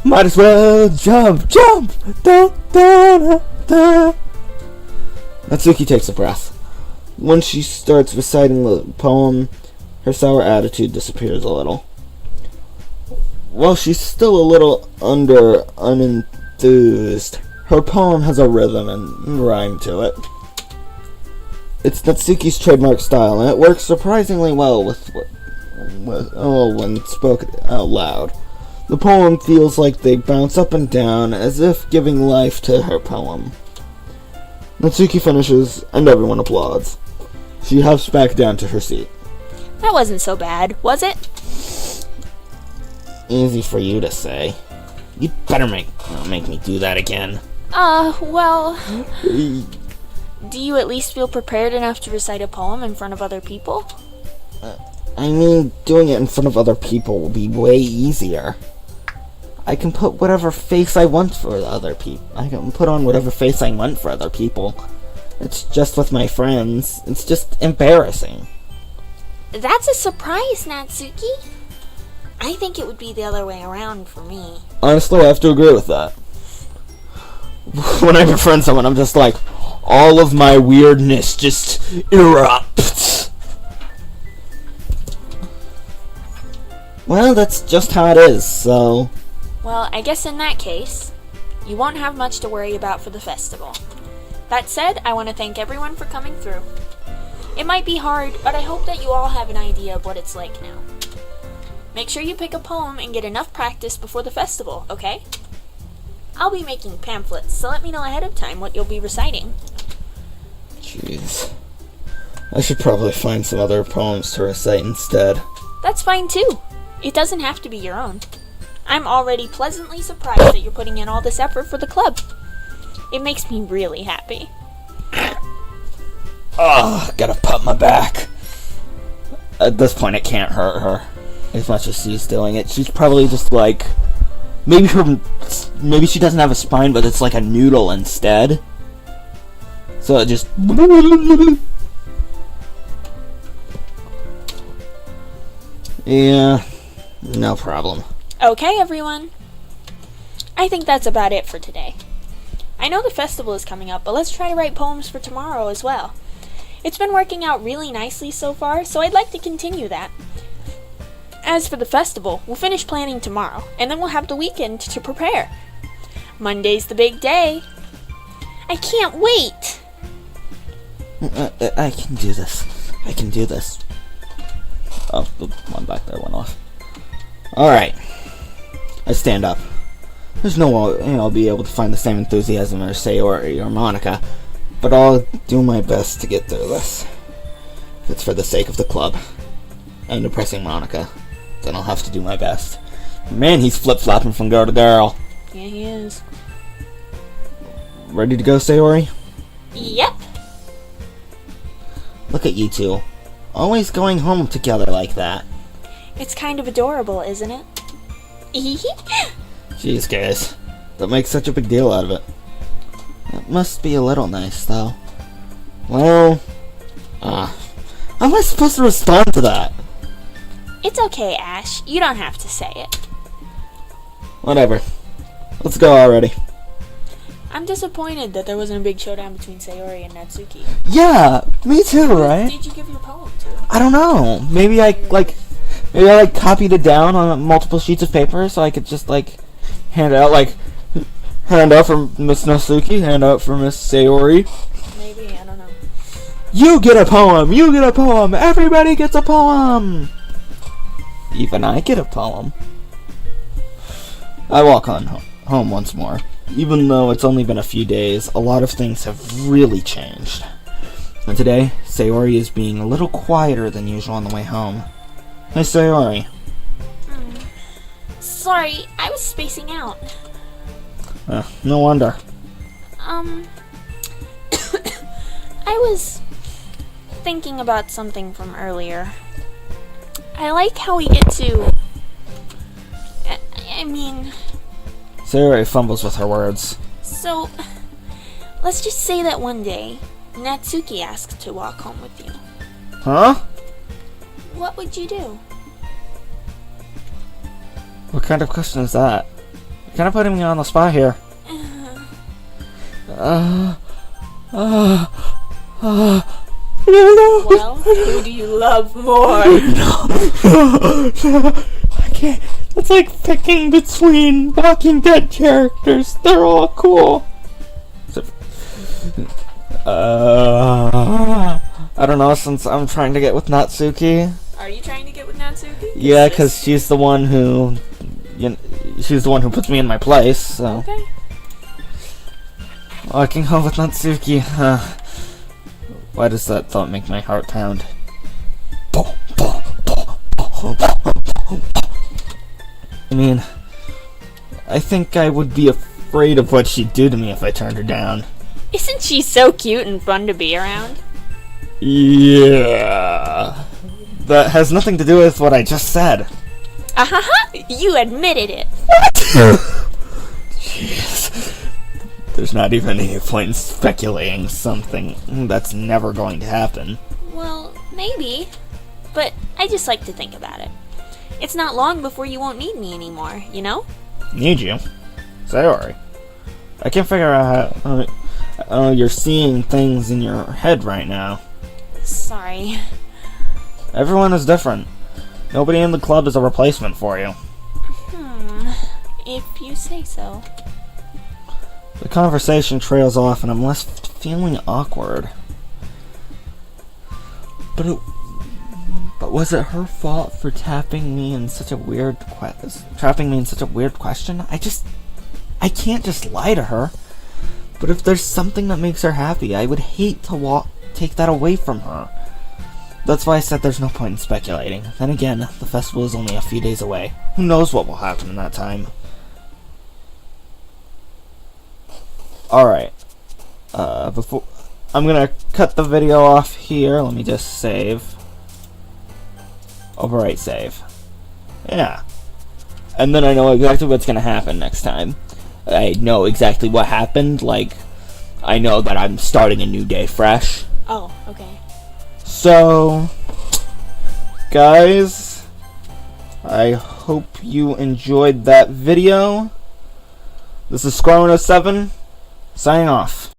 Might as well jump, jump! Da, da, da, da. Natsuki takes a breath. When she starts reciting the poem, her sour attitude disappears a little. While she's still a little unenthused, her poem has a rhythm and rhyme to it. It's Natsuki's trademark style, and it works surprisingly well when spoken out loud. The poem feels like they bounce up and down, as if giving life to her poem. Natsuki finishes, and everyone applauds. She hops back down to her seat. That wasn't so bad, was it? Easy for you to say. You'd better make me do that again. Well... Do you at least feel prepared enough to recite a poem in front of other people? I mean, doing it in front of other people will be way easier. I can put whatever face I want for other people. I can put on whatever face I want for other people. It's just with my friends. It's just embarrassing. That's a surprise, Natsuki. I think it would be the other way around for me. Honestly, I have to agree with that. When I befriend someone, I'm just like, all of my weirdness just erupts. Well, that's just how it is, so... Well, I guess in that case, you won't have much to worry about for the festival. That said, I want to thank everyone for coming through. It might be hard, but I hope that you all have an idea of what it's like now. Make sure you pick a poem and get enough practice before the festival, okay? I'll be making pamphlets, so let me know ahead of time what you'll be reciting. Jeez. I should probably find some other poems to recite instead. That's fine too. It doesn't have to be your own. I'm already pleasantly surprised that you're putting in all this effort for the club. It makes me really happy. Gotta pump my back. At this point, it can't hurt her as much as she's doing it. She's probably just like, maybe she doesn't have a spine, but it's like a noodle instead. So it just... Yeah, no problem. Okay, everyone. I think that's about it for today. I know the festival is coming up, but let's try to write poems for tomorrow as well. It's been working out really nicely so far, so I'd like to continue that. As for the festival, we'll finish planning tomorrow, and then we'll have the weekend to prepare. Monday's the big day. I can't wait! I can do this. I can do this. Oh, the one back there went off. Alright. I stand up. There's no way I'll be able to find the same enthusiasm or Sayori or Monica, but I'll do my best to get through this. If it's for the sake of the club. And impressing Monica, then I'll have to do my best. Man, he's flip-flopping from girl to girl. Yeah, he is. Ready to go, Sayori? Yep. Look at you two. Always going home together like that. It's kind of adorable, isn't it? Jeez, guys. Don't make such a big deal out of it. It must be a little nice, though. Well... how am I supposed to respond to that? It's okay, Ash. You don't have to say it. Whatever. Let's go already. I'm disappointed that there wasn't a big showdown between Sayori and Natsuki. Yeah, me too, right? Who did you give your poem to? I don't know. Maybe I copied it down on multiple sheets of paper so I could just hand out for Miss Natsuki, hand out for Miss Sayori. Maybe, I don't know. You get a poem! You get a poem! Everybody gets a poem! Even I get a poem. I walk on home once more. Even though it's only been a few days, a lot of things have really changed. And today, Sayori is being a little quieter than usual on the way home. Hey, Sayori. Sorry, I was spacing out. No wonder. I was thinking about something from earlier. I like how we get to... I mean... Sayori fumbles with her words. So, let's just say that one day, Natsuki asked to walk home with you. Huh? What would you do? What kind of question is that? You're kind of putting me on the spot here. Well, who do you love more? I can't. It's like picking between Walking Dead characters. They're all cool. I don't know, since I'm trying to get with Natsuki. Are you trying to get with Natsuki? Yeah, because she's the one who... she's the one who puts me in my place, so... Okay. Walking home with Natsuki. Why does that thought make my heart pound? I mean, I think I would be afraid of what she'd do to me if I turned her down. Isn't she so cute and fun to be around? Yeah. That has nothing to do with what I just said. You admitted it. Jeez. There's not even any point in speculating something that's never going to happen. Well, maybe. But I just like to think about it. It's not long before you won't need me anymore, you know? Need you? Sorry. I can't figure out how you're seeing things in your head right now. Sorry. Everyone is different. Nobody in the club is a replacement for you. If you say so. The conversation trails off and I'm left feeling awkward. But was it her fault for trapping me in such a weird question? I can't just lie to her. But if there's something that makes her happy, I would hate to take that away from her. That's why I said there's no point in speculating. Then again, the festival is only a few days away. Who knows what will happen in that time? Alright. Before I'm gonna cut the video off here. Let me just save. Overwrite save. Yeah. And then I know exactly what's gonna happen next time. I know exactly what happened. Like, I know that I'm starting a new day fresh. Oh, okay. So, guys, I hope you enjoyed that video. This is Square 107, signing off.